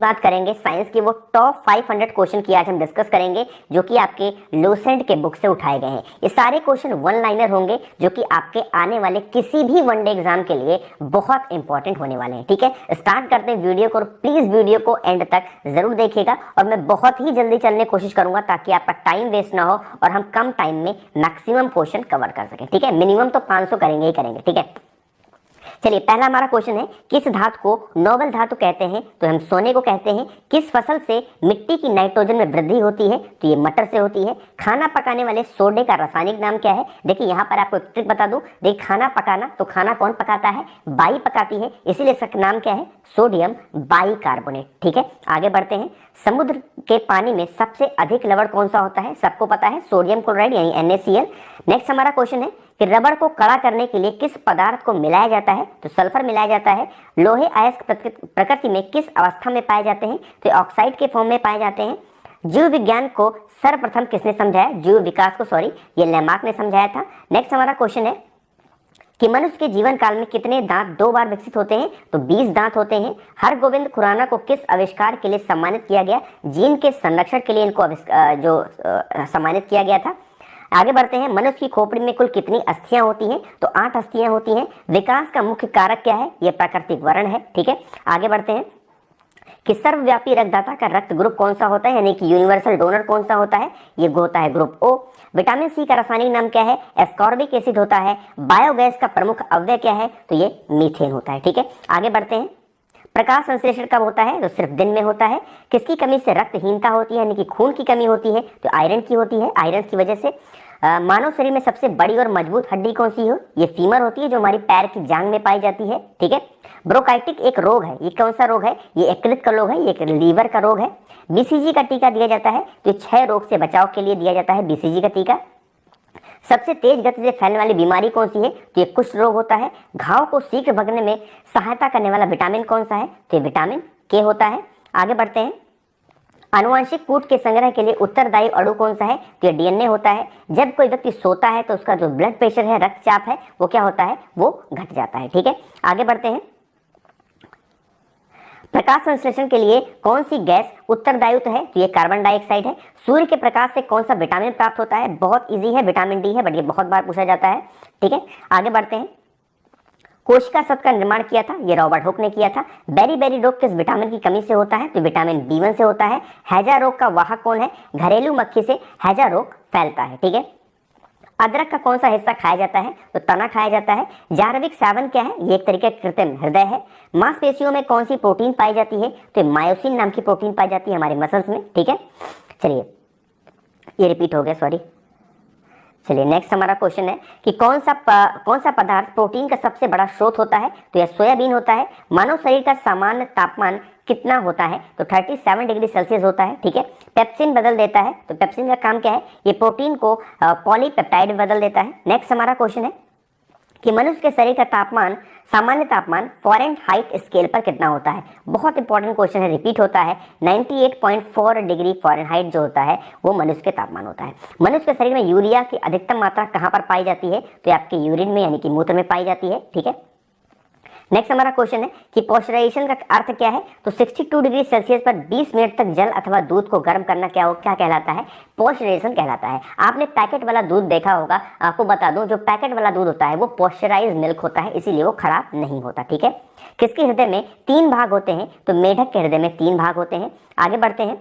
बात करेंगे साइंस की वो टॉप 500 क्वेश्चन की आज हम डिस्कस करेंगे जो कि आपके लोसेंट के बुक से उठाए गए हैं। ये सारे क्वेश्चन वन लाइनर होंगे जो कि आपके आने वाले किसी भी वनडे एग्जाम के लिए बहुत इंपॉर्टेंट होने वाले हैं। ठीक है, स्टार्ट करते हैं वीडियो को और प्लीज वीडियो को एंड तक जरूर देखिएगा और मैं बहुत ही जल्दी चलने की कोशिश करूंगा ताकि आपका टाइम वेस्ट ना हो और हम कम टाइम में मैक्सिमम क्वेश्चन कवर कर सकें। ठीक है, मिनिमम तो 500 करेंगे ही करेंगे। ठीक है, चलिए पहला हमारा क्वेश्चन है, किस धातु को नोबल धातु कहते हैं? तो हम सोने को कहते हैं। किस फसल से मिट्टी की नाइट्रोजन में वृद्धि होती है? तो ये मटर से होती है। खाना पकाने वाले सोडे का रासायनिक नाम क्या है? देखिए यहाँ पर आपको एक ट्रिक बता दूं, देखिए खाना पकाना, तो खाना कौन पकाता है? बाई पकाती है, इसीलिए इसका नाम क्या है? Sodium bicarbonate. ठीक है, आगे बढ़ते हैं। समुद्र के पानी में सबसे अधिक लवण कौन सा होता है? सबको पता है, सोडियम क्लोराइड यानी NaCl। नेक्स्ट हमारा क्वेश्चन है कि रबड़ को कड़ा करने के लिए किस पदार्थ को मिलाया जाता है? तो सल्फर मिलाया जाता है। लोहे अयस्क प्रकृति में किस अवस्था में पाए जाते हैं? तो ऑक्साइड के फॉर्म में पाए जाते हैं। जीव विज्ञान को सर्वप्रथम किसने समझाया? जीव विकास को, सॉरी, ये लेमार्क ने समझाया था। नेक्स्ट हमारा क्वेश्चन है कि मनुष्य के जीवन काल में कितने दांत 2 बार विकसित होते हैं? तो 20 दांत होते हैं। हरगोविंद खुराना को किस आविष्कार के लिए सम्मानित किया गया? जीन के संरक्षण के लिए इनको सम्मानित किया गया था। आगे बढ़ते हैं, मनुष्य की खोपड़ी में कुल कितनी अस्थियां होती हैं? तो 8 अस्थियां होती हैं। विकास का मुख्य कारक क्या है? यह प्राकृतिक वर्ण है। ठीक है, आगे बढ़ते हैं कि सर्वव्यापी रक्तदाता का रक्त ग्रुप कौन सा होता है, यानी कि यूनिवर्सल डोनर कौन सा होता है? ये होता है ग्रुप O। विटामिन सी का रासायनिक नाम क्या है? एस्कॉर्बिक एसिड होता है। बायोगैस का प्रमुख अवयव क्या है? तो ये मीथेन होता है। ठीक है, आगे बढ़ते हैं। प्रकाश संश्लेषण कब होता है? तो सिर्फ दिन में होता है। किसकी कमी से रक्तहीनता होती है, यानी कि खून की कमी होती है? तो आयरन की होती है। आयरन की वजह से मानव शरीर में सबसे बड़ी और मजबूत हड्डी कौन सी हो? ये फीमर होती है जो हमारी पैर की जांग में पाई जाती है। ठीक है, ब्रोंकाइटिस एक रोग है। ये कौन सा रोग है? ये यकृत का रोग है, ये लीवर का रोग है। BCG का टीका दिया जाता है तो 6 रोग से बचाव के लिए दिया जाता है BCG का टीका। सबसे तेज गति से फैलने वाली बीमारी कौन सी है? तो ये कुष्ठ रोग होता है। घाव को शीघ्र भगने में सहायता करने वाला विटामिन कौन सा है? तो ये विटामिन K होता है। आगे बढ़ते हैं, आनुवंशिक कूट के संग्रह के लिए उत्तरदायी अणु कौन सा है? तो ये DNA होता है। जब कोई व्यक्ति सोता है तो उसका जो ब्लड प्रेशर है, रक्तचाप है, वो क्या होता है? वो घट जाता है। ठीक है, आगे बढ़ते हैं। प्रकाश संश्लेषण के लिए कौन सी गैस उत्तरदायी है? तो ये कार्बन डाइऑक्साइड है। सूर्य के प्रकाश से कौन सा विटामिन प्राप्त होता है? बहुत इजी है, विटामिन D है, बट ये बहुत बार पूछा जाता है। ठीक है, आगे बढ़ते हैं। कोशिका शब्द का निर्माण किया था, ये रॉबर्ट हुक ने किया था। बेरी रोग किस विटामिन की कमी से होता है? तो विटामिन B1 से होता है। हैजा रोग का वाहक कौन है? घरेलू मक्खी से हैजा रोग फैलता है। ठीक है, अदरक का कौन सा हिस्सा खाया जाता है? तो तना खाया जाता है। जार्विक सेवन क्या है? ये एक तरीके का कृत्रिम हृदय है। मांसपेशियों में कौन सी प्रोटीन पाई जाती है? तो मायोसिन नाम की प्रोटीन पाई जाती है हमारे मसल्स में। ठीक है, चलिए ये रिपीट हो गया, सॉरी। चलिए नेक्स्ट हमारा क्वेश्चन है कि कौन सा पदार्थ प्रोटीन का सबसे बड़ा स्रोत होता है? तो यह सोयाबीन होता है। मानव शरीर का सामान्य तापमान कितना होता है? तो 37 डिग्री सेल्सियस होता है। ठीक है, पेप्सिन बदल देता है, तो पेप्सिन का काम क्या है? ये प्रोटीन को पॉलीपेप्टाइड बदल देता है। नेक्स्ट हमारा क्वेश्चन है कि मनुष्य के शरीर का तापमान, सामान्य तापमान फ़ारेनहाइट स्केल पर कितना होता है? बहुत इंपॉर्टेंट क्वेश्चन है, रिपीट होता है। 98.4 डिग्री फ़ारेनहाइट जो होता है वो मनुष्य के तापमान होता है। मनुष्य के शरीर में यूरिया की अधिकतम मात्रा कहाँ पर पाई जाती है? तो आपके यूरिन में, यानी कि मूत्र में पाई जाती है। ठीक है, नेक्स्ट हमारा क्वेश्चन है कि पॉस्चराइजेशन का अर्थ क्या है? तो 62 डिग्री सेल्सियस पर 20 मिनट तक जल अथवा दूध को गर्म करना क्या कहलाता है? पॉस्चराइजेशन कहलाता है। आपने पैकेट वाला दूध देखा होगा, आपको बता दूं, जो पैकेट वाला दूध होता है वो पॉस्चराइज मिल्क होता है, इसीलिए वो खराब नहीं होता। ठीक है, किसके हृदय में 3 भाग होते हैं? तो मेढक के हृदय में 3 भाग होते हैं। आगे बढ़ते हैं,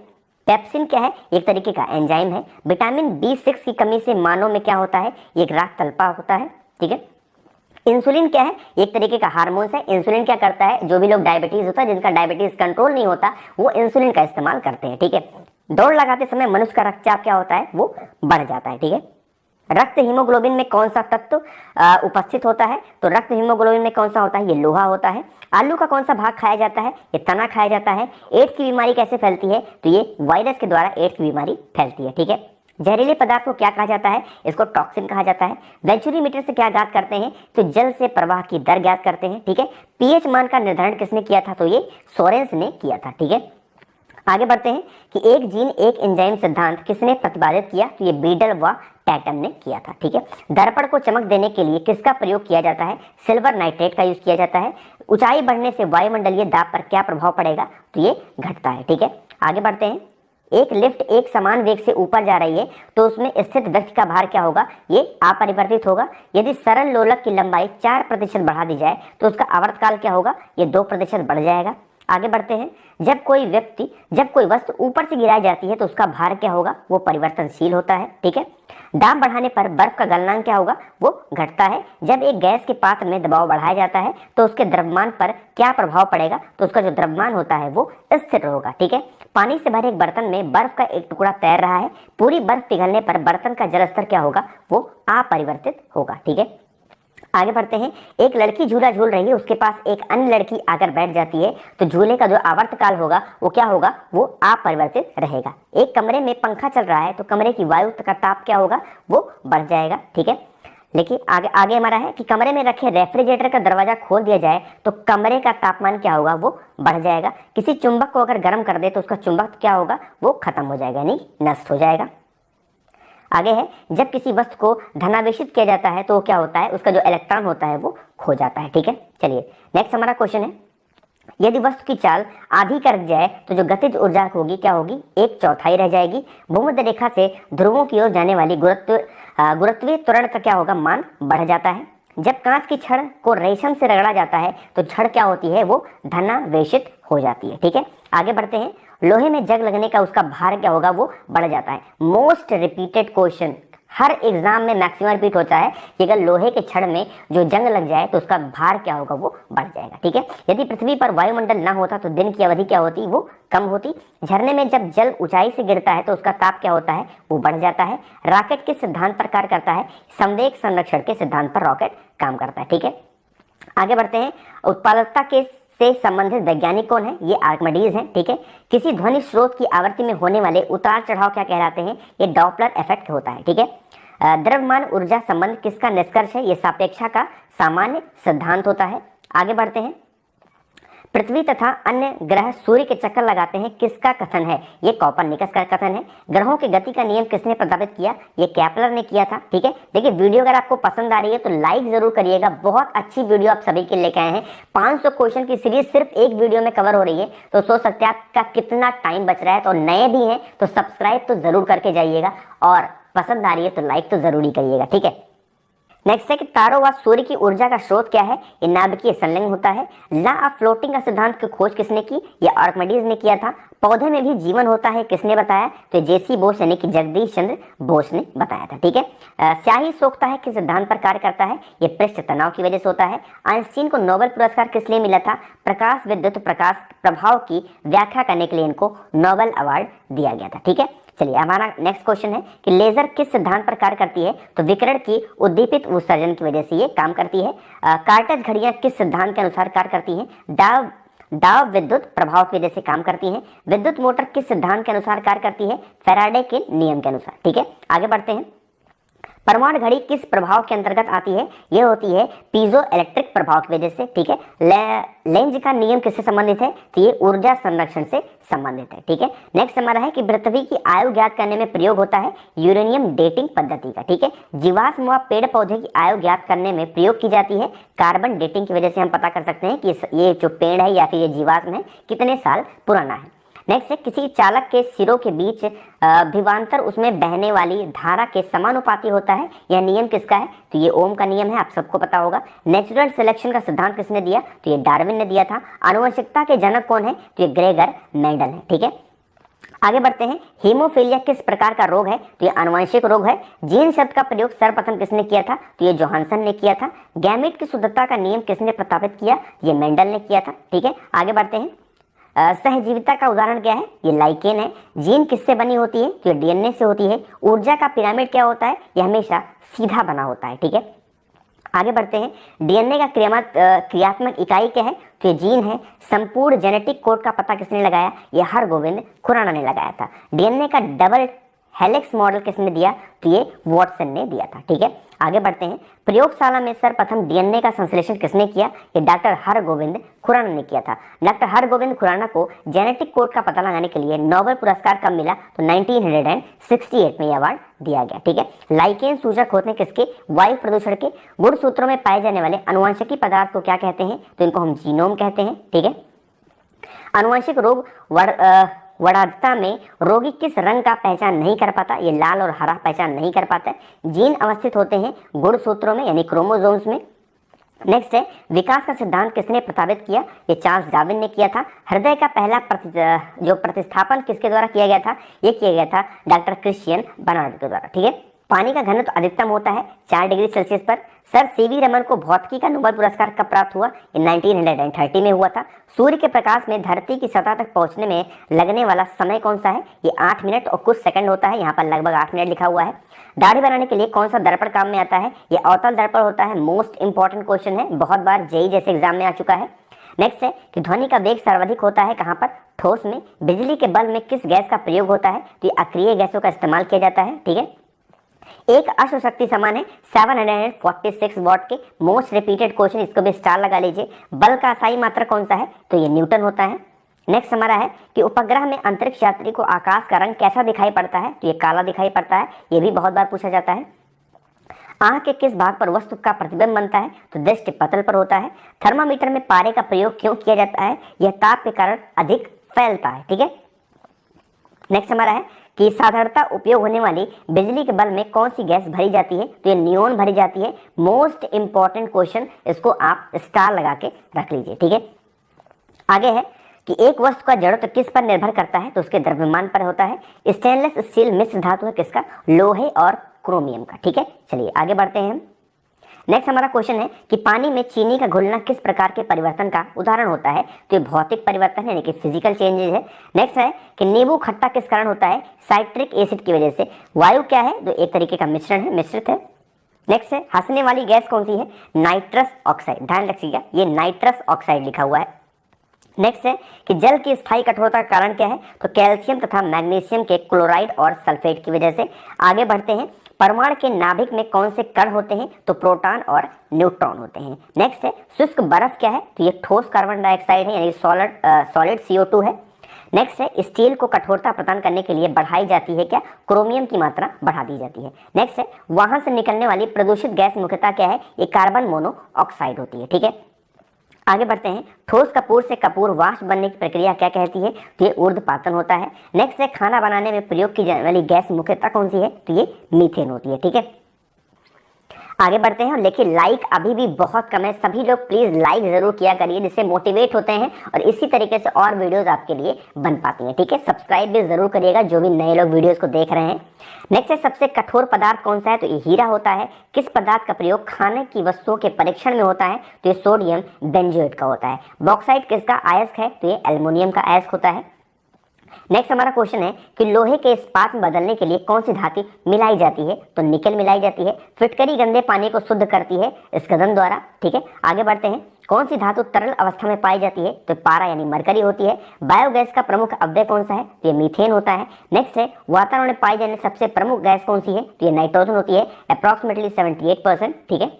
पेप्सिन क्या है? एक तरीके का एंजाइम है। विटामिन B6 की कमी से मानव में क्या होता है? ये एक राख तल्पा होता है। ठीक है, इंसुलिन क्या है? एक तरीके का हार्मोन है। इंसुलिन क्या करता है? जो भी लोग डायबिटीज होता है, जिनका डायबिटीज कंट्रोल नहीं होता, वो इंसुलिन का इस्तेमाल करते हैं। ठीक है, दौड़ लगाते समय मनुष्य का रक्तचाप क्या होता है? वो बढ़ जाता है। ठीक है, रक्त हीमोग्लोबिन में कौन सा तत्व उपस्थित होता है? तो रक्त हीमोग्लोबिन में कौन सा होता है? ये लोहा होता है। आलू का कौन सा भाग खाया जाता है? ये तना खाया जाता है। एड्स की बीमारी कैसे फैलती है? तो ये वायरस के द्वारा एड्स की बीमारी फैलती है। ठीक है, जहरीले पदार्थ को क्या कहा जाता है? इसको टॉक्सिन कहा जाता है। वेंचुरीमीटर से क्या ज्ञात करते हैं? तो जल से प्रवाह की दर ज्ञात करते हैं। ठीक है, पीएच मान का निर्धारण किसने किया था? तो ये सोरेंस ने किया था। ठीक है, आगे बढ़ते हैं कि एक जीन एक एंजाइम सिद्धांत किसने प्रतिपादित किया? तो ये बीडल व टैटम ने किया था। ठीक है, दर्पण को चमक देने के लिए किसका प्रयोग किया जाता है? सिल्वर नाइट्रेट का यूज किया जाता है। ऊंचाई बढ़ने से वायुमंडलीय दाब पर क्या प्रभाव पड़ेगा? तो ये घटता है। ठीक है, आगे बढ़ते हैं। एक लिफ्ट एक समान वेग से ऊपर जा रही है तो उसमें स्थित व्यक्ति का भार क्या होगा? ये अपरिवर्तित होगा। यदि सरल लोलक की लंबाई 4% बढ़ा दी जाए तो उसका आवर्तकाल क्या होगा? ये 2% बढ़ जाएगा। आगे बढ़ते हैं। जब कोई वस्तु ऊपर से गिराई जाती है तो उसका भार क्या होगा? वो परिवर्तनशील होता है। ठीक है, दाब बढ़ाने पर बर्फ का गलनांक क्या होगा? वो घटता है। जब एक गैस के पात्र में दबाव बढ़ाया जाता है तो उसके द्रव्यमान पर क्या प्रभाव पड़ेगा? तो उसका जो द्रव्यमान होता है वो स्थिर होगा। ठीक है, पानी से भरे एक बर्तन में बर्फ का एक टुकड़ा तैर रहा है। पूरी बर्फ पिघलने पर बर्तन का जल स्तर क्या होगा? वो अपरिवर्तित होगा। ठीक है, आगे बढ़ते हैं। एक लड़की झूला झूल रही है, उसके पास एक अन्य लड़की आकर बैठ जाती है तो झूले का जो आवर्तकाल होगा वो क्या होगा? वो अपरिवर्तित रहेगा। एक कमरे में पंखा चल रहा है तो कमरे की वायु का ताप क्या होगा? वो बढ़ जाएगा। ठीक है, लेकिन आगे हमारा है कि कमरे में रखे रेफ्रिजरेटर का दरवाजा खोल दिया जाए तो कमरे का तापमान क्या होगा? वो बढ़ जाएगा। किसी चुंबक को अगर गर्म कर दे तो उसका चुंबक क्या होगा? वो खत्म हो जाएगा, यानी नष्ट हो जाएगा। आगे है, जब किसी वस्तु को धनावेशित किया जाता है तो वो क्या होता है? उसका जो इलेक्ट्रॉन होता है वो खो जाता है। ठीक है, चलिए नेक्स्ट हमारा क्वेश्चन है। यदि वस्तु की चाल आधी कर दी जाए तो जो गतिज ऊर्जा होगी क्या होगी? 1/4 रह जाएगी। भूमध्य रेखा से ध्रुवों की ओर जाने वाली गुरुत्वीय त्वरण का क्या होगा? मान बढ़ जाता है। जब कांच की छड़ को रेशम से रगड़ा जाता है तो छड़ क्या होती है? वो धनावेशित हो जाती है। ठीक है, आगे बढ़ते हैं। लोहे में जंग लगने का उसका भार क्या होगा? वो बढ़ जाता है। मोस्ट रिपीटेड क्वेश्चन, हर एग्जाम में मैक्सिमम रिपीट होता है कि अगर लोहे के छड़ में जो जंग लग जाए तो उसका भार क्या होगा? वो बढ़ जाएगा। ठीक है, यदि पृथ्वी पर वायुमंडल ना होता तो दिन की अवधि क्या होती? वो कम होती। झरने में जब जल ऊंचाई से गिरता है तो उसका ताप क्या होता है? वो बढ़ जाता है। रॉकेट किस सिद्धांत पर कार्य करता है? संवेग संरक्षण के सिद्धांत पर रॉकेट काम करता है। ठीक है, आगे बढ़ते हैं। उत्पादकता के से संबंधित वैज्ञानिक कौन है? ये आर्किमिडीज हैं। ठीक है, किसी ध्वनि स्रोत की आवृत्ति में होने वाले उतार चढ़ाव क्या कहलाते हैं? ये डॉपलर इफेक्ट होता है। ठीक है, द्रव्यमान ऊर्जा संबंध किसका निष्कर्ष है? ये सापेक्षा का सामान्य सिद्धांत होता है। आगे बढ़ते हैं। पृथ्वी तथा अन्य ग्रह सूर्य के चक्कर लगाते हैं, किसका कथन है? ये कोपरनिकस का कथन है। ग्रहों की गति का नियम किसने प्रस्तावित किया? ये केपलर ने किया था। ठीक है, देखिए वीडियो अगर आपको पसंद आ रही है तो लाइक जरूर करिएगा। बहुत अच्छी वीडियो आप सभी के लेके आए हैं। 500 क्वेश्चन की सीरीज सिर्फ एक वीडियो में कवर हो रही है, तो सोच सकते हैं आपका कितना टाइम बच रहा है। तो नए भी हैं तो सब्सक्राइब तो जरूर करके जाइएगा और पसंद आ रही है तो लाइक तो जरूरी करिएगा। ठीक है, नेक्स्ट है कि तारों व सूर्य की ऊर्जा का स्रोत क्या है? ये नाभिकीय संलग्न होता है। लॉ ऑफ फ्लोटिंग का सिद्धांत की खोज किसने की? ये आर्किमिडीज ने किया था। पौधे में भी जीवन होता है, किसने बताया? तो जेसी बोस यानी कि जगदीश चंद्र बोस ने बताया था। ठीक है, स्याही सोखता है किस सिद्धांत पर कार्य करता है? ये पृष्ठ तनाव की वजह से होता है। आइंस्टीन को नोबेल पुरस्कार किस लिए मिला था? प्रकाश विद्युत प्रकाश प्रभाव की व्याख्या करने के लिए इनको नोबेल अवार्ड दिया गया था। ठीक है, चलिए हमारा नेक्स्ट क्वेश्चन है कि लेजर किस सिद्धांत पर कार्य करती है? तो विकिरण की उद्दीपित उत्सर्जन की वजह से ये काम करती है। कार्टेज घड़ियां किस सिद्धांत के अनुसार कार्य करती हैं? डाव विद्युत प्रभाव की वजह से काम करती हैं। विद्युत मोटर किस सिद्धांत के अनुसार कार्य करती है? फैराडे के नियम के अनुसार। ठीक है, आगे बढ़ते हैं। परमाणु घड़ी किस प्रभाव के अंतर्गत आती है? यह होती है पीजो इलेक्ट्रिक प्रभाव की वजह से। ठीक है, लेंज का नियम किससे संबंधित है? तो ये ऊर्जा संरक्षण से संबंधित है। ठीक है, नेक्स्ट हमारा है कि पृथ्वी की आयु ज्ञात करने में प्रयोग होता है यूरेनियम डेटिंग पद्धति का। ठीक है, जीवाश्म व पेड़ पौधे की आयु ज्ञात करने में प्रयोग की जाती है कार्बन डेटिंग की वजह से। हम पता कर सकते हैं कि ये जो पेड़ है या फिर ये जीवाश्म है कितने साल पुराना है। नेक्स्ट है किसी चालक के सिरों के बीच विभवांतर उसमें बहने वाली धारा के समानुपाती होता है। यह नियम किसका है? तो ये ओम का नियम है, आप सबको पता होगा। नेचुरल सिलेक्शन का सिद्धांत किसने दिया? तो ये डार्विन ने दिया था। आनुवंशिकता के जनक कौन है? तो ये ग्रेगर मेंडल है। ठीक है, आगे बढ़ते हैं। हीमोफीलिया किस प्रकार का रोग है? तो ये आनुवंशिक रोग है। जीन शब्द का प्रयोग सर्वप्रथम किसने किया था? तो ये जोहानसन ने किया था। गैमेट की शुद्धता का नियम किसने प्रस्तावित किया? ये मेंडल ने किया था। ठीक है, आगे बढ़ते हैं। सहजीविता का उदाहरण क्या है? ये लाइकेन है। जीन किससे बनी होती है? तो ये डीएनए से होती है। ऊर्जा का पिरामिड क्या होता है? ये हमेशा सीधा बना होता है। ठीक है, आगे बढ़ते हैं। डीएनए का क्रियात्मक इकाई क्या है? तो ये जीन है। संपूर्ण जेनेटिक कोड का पता किसने लगाया? ये हरगोविंद खुराना ने लगाया था। डीएनए का डबल हेलिक्स मॉडल किसने दिया? तो ये वॉटसन ने दिया था। ठीक है, आगे बढ़ते हैं। प्रयोगशाला में सर्वप्रथम डीएनए का संश्लेषण किसने किया? ये डॉक्टर हरगोविंद खुराना ने किया था। डॉक्टर हरगोविंद खुराना को जेनेटिक कोड का पता लगाने के लिए नोबेल पुरस्कार कब मिला? तो 1968 में यह अवार्ड दिया गया। ठीक है, लाइकेन सूचक होते हैं किसके? वायु प्रदूषण के। गुणसूत्रों में पाए जाने वाले अनुवांशिकी पदार्थ को क्या कहते हैं? तो इनको हम जीनोम कहते हैं। ठीक है, आनुवंशिक रोग वरायता में रोगी किस रंग का पहचान नहीं कर पाता, ये लाल और हरा पहचान नहीं कर पाता है। जीन अवस्थित होते हैं गुणसूत्रों में यानी क्रोमोसोम्स में। नेक्स्ट है, विकास का सिद्धांत किसने प्रस्तावित किया, ये चार्ल्स डार्विन ने किया था। हृदय का पहला प्रतिस्थापन किसके द्वारा किया गया था, ये किया गया था डॉक्टर क्रिश्चियन बर्नार्ड के द्वारा। ठीक है, पानी का घनत्व अधिकतम होता है 4 डिग्री सेल्सियस पर। सर सीवी रमन को भौतिकी का नोबेल पुरस्कार कब प्राप्त हुआ, ये 1930 में हुआ था। सूर्य के प्रकाश में धरती की सतह तक पहुंचने में लगने वाला समय कौन सा है, ये 8 मिनट और कुछ सेकंड होता है, यहाँ पर लगभग 8 मिनट लिखा हुआ है। दाढ़ी बनाने के लिए कौन सा दर्पण काम में आता है, ये अवतल दर्पण होता है। मोस्ट इंपॉर्टेंट क्वेश्चन है, बहुत बार जेई जैसे एग्जाम में आ चुका है। नेक्स्ट है कि ध्वनि का वेग सर्वाधिक होता है कहाँ पर, ठोस में। बिजली के बल्ब में किस गैस का प्रयोग होता है, तो ये अक्रिय गैसों का इस्तेमाल किया जाता है। ठीक है, एक अश्व शक्ति समान है 746 वॉट के। मोस्ट रिपीटेड क्वेश्चन, इसको भी स्टार लगा लीजिए। बल का असाई मात्रक कौन सा है, तो ये न्यूटन होता है। नेक्स्ट हमारा है कि उपग्रह में अंतरिक्ष यात्री को आकाश का रंग कैसा दिखाई पड़ता है, तो ये काला दिखाई पड़ता है, ये भी बहुत बार पूछा जाता है। आंख के किस भाग पर वस्तु का प्रतिबिंब बनता है, तो दृष्टि पतल पर होता है। थर्मामीटर में पारे का प्रयोग क्यों किया जाता है, यह ताप के कारण अधिक फैलता है। ठीक है, नेक्स्ट हमारा है कि साधारणतः उपयोग होने वाली बिजली के बल्ब में कौन सी गैस भरी जाती है, तो ये नियोन भरी जाती है। मोस्ट इंपॉर्टेंट क्वेश्चन, इसको आप स्टार लगा के रख लीजिए। ठीक है, आगे है कि एक वस्तु का जड़त्व किस पर निर्भर करता है, तो उसके द्रव्यमान पर होता है। स्टेनलेस स्टील मिश्र धातु है किसका, लोहे और क्रोमियम का। ठीक है, चलिए आगे बढ़ते हैं हम। नेक्स्ट हमारा क्वेश्चन है कि पानी में चीनी का घुलना किस प्रकार के परिवर्तन का उदाहरण होता है, तो ये भौतिक परिवर्तन है यानी कि फिजिकल चेंजेस है। नेक्स्ट है कि नींबू खट्टा किस कारण होता है, साइट्रिक एसिड की वजह से। वायु क्या है, तो एक तरीके का मिश्रण है, मिश्रित है। नेक्स्ट है हंसने वाली गैस कौन सी है, नाइट्रस ऑक्साइड, ध्यान रखिएगा ये नाइट्रस ऑक्साइड लिखा हुआ है। नेक्स्ट है कि जल की स्थायी कठोरता का कारण क्या है, तो कैल्शियम तथा मैग्नीशियम के क्लोराइड और सल्फेट की वजह से। आगे बढ़ते हैं, परमाणु के नाभिक में कौन से कण होते हैं, तो प्रोटॉन और न्यूट्रॉन होते हैं। नेक्स्ट है शुष्क बर्फ क्या है, तो ये ठोस कार्बन डाइऑक्साइड है यानी सॉलिड CO2 है। नेक्स्ट है स्टील को कठोरता प्रदान करने के लिए बढ़ाई जाती है क्या, क्रोमियम की मात्रा बढ़ा दी जाती है। नेक्स्ट है वहां से निकलने वाली प्रदूषित गैस मुख्यतः क्या है, ये कार्बन मोनोऑक्साइड होती है। ठीक है, आगे बढ़ते हैं, ठोस कपूर से कपूर वाष्प बनने की प्रक्रिया क्या कहती है, तो ये ऊर्ध्वपातन होता है। नेक्स्ट है खाना बनाने में प्रयोग की जाने वाली गैस मुख्यतः कौन सी है, तो ये मीथेन होती है। ठीक है, आगे बढ़ते हैं। लेकिन लाइक अभी भी बहुत कम है, सभी लोग प्लीज लाइक जरूर किया करिए, जिससे मोटिवेट होते हैं और इसी तरीके से और वीडियोस आपके लिए बन पाती हैं। ठीक है, सब्सक्राइब भी जरूर करिएगा जो भी नए लोग वीडियोस को देख रहे हैं। नेक्स्ट है सबसे कठोर पदार्थ कौन सा है, तो ये हीरा होता है। किस पदार्थ का प्रयोग खाने की वस्तुओं के परीक्षण में होता है, तो ये सोडियम बेंजोएट का होता है। बॉक्साइट किसका अयस्क है, तो ये एल्युमिनियम का अयस्क होता है। नेक्स्ट हमारा क्वेश्चन है कि लोहे के इस्पात में बदलने के लिए कौन सी धातु मिलाई जाती है, तो निकल मिलाई जाती है। फिटकरी गंदे पानी को शुद्ध करती है इस कदम द्वारा। ठीक है, आगे बढ़ते हैं, कौन सी धातु तरल अवस्था में पाई जाती है, तो पारा यानी मरकरी होती है। बायोगैस का प्रमुख अवयव कौन सा है, तो ये मीथेन होता है। नेक्स्ट है वातावरण में पाई जाने सबसे प्रमुख गैस कौन सी है, तो ये नाइट्रोजन होती है, अप्रॉक्सीमेटली 78%। ठीक है,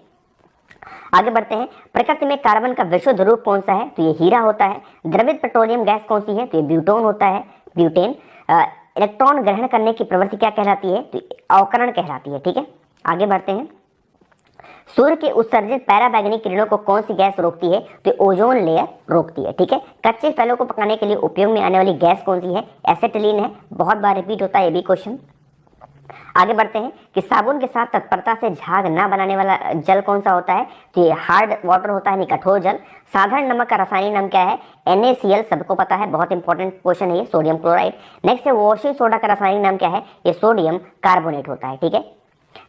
आगे बढ़ते हैं, प्रकृति में कार्बन का विशुद्ध रूप कौन सा है, तो ये हीरा होता है। द्रवित पेट्रोलियम गैस कौन सी है, तो ये ब्यूटोन होता है, ब्यूटेन। इलेक्ट्रॉन ग्रहण करने की प्रवृत्ति क्या कहलाती है, तो अवकरण कहलाती है। ठीक है, आगे बढ़ते हैं, सूर्य के उत्सर्जित पैराबैंगनी किरणों को कौन सी गैस रोकती है, तो ओजोन लेयर रोकती है। ठीक है, कच्चे फलों को पकाने के लिए उपयोग में आने वाली गैस कौन सी है, एसिटिलीन है, बहुत बार रिपीट होता है ये भी क्वेश्चन। आगे बढ़ते हैं कि साबुन के साथ तत्परता से झाग ना बनाने वाला जल कौन सा होता है, तो ये हार्ड वाटर होता है यानी कठोर जल। साधारण नमक का रासायनिक नाम क्या है, NaCl, सबको पता है, बहुत इंपॉर्टेंट क्वेश्चन है ये, सोडियम क्लोराइड। नेक्स्ट है वॉशिंग सोडा का रासायनिक नाम क्या है, ये सोडियम कार्बोनेट होता है। ठीक है,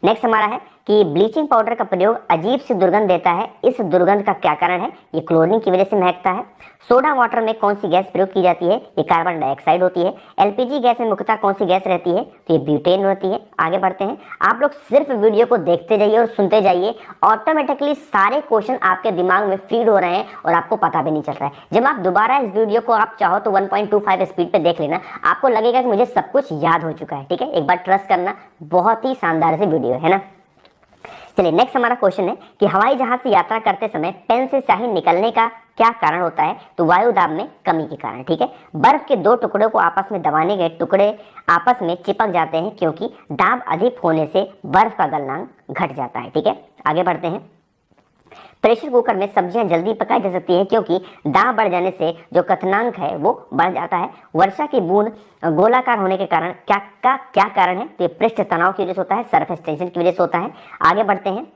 नेक्स्ट हमारा है कि ब्लीचिंग पाउडर का प्रयोग अजीब सी दुर्गंध देता है, इस दुर्गंध का क्या कारण है, ये क्लोरीन की वजह से महकता है। सोडा वाटर में कौन सी गैस प्रयोग की जाती है, ये कार्बन डाइऑक्साइड होती है। LPG गैस में मुख्यतः कौन सी गैस रहती है, तो ये ब्यूटेन होती है। आगे बढ़ते हैं, आप लोग सिर्फ वीडियो को देखते जाइए और सुनते जाइए, ऑटोमेटिकली सारे क्वेश्चन आपके दिमाग में फीड हो रहे हैं और आपको पता भी नहीं चल रहा है। जब आप दोबारा इस वीडियो को आप चाहो तो 1.25 स्पीड पे देख लेना, आपको लगेगा कि मुझे सब कुछ याद हो चुका है। ठीक है, एक बार ट्रस्ट करना, बहुत ही शानदार सी वीडियो है ना। चलिए नेक्स्ट हमारा क्वेश्चन है कि हवाई जहाज से यात्रा करते समय पेन से स्याही निकलने का क्या कारण होता है, तो वायु दाब में कमी के कारण। ठीक है, बर्फ के दो टुकड़ों को आपस में दबाने गए टुकड़े आपस में चिपक जाते हैं क्योंकि दाब अधिक होने से बर्फ का गलनांक घट जाता है। ठीक है, आगे बढ़ते हैं, प्रेशर कुकर में सब्जियां जल्दी पकाई जा सकती हैं क्योंकि दाब बढ़ जाने से जो क्वथनांक है वो बढ़ जाता है। वर्षा की बूंद गोलाकार होने के कारण क्या कारण है? तो ये पृष्ठ तनाव की वजह से होता है, सरफेस टेंशन की वजह से होता है। आगे बढ़ते हैं।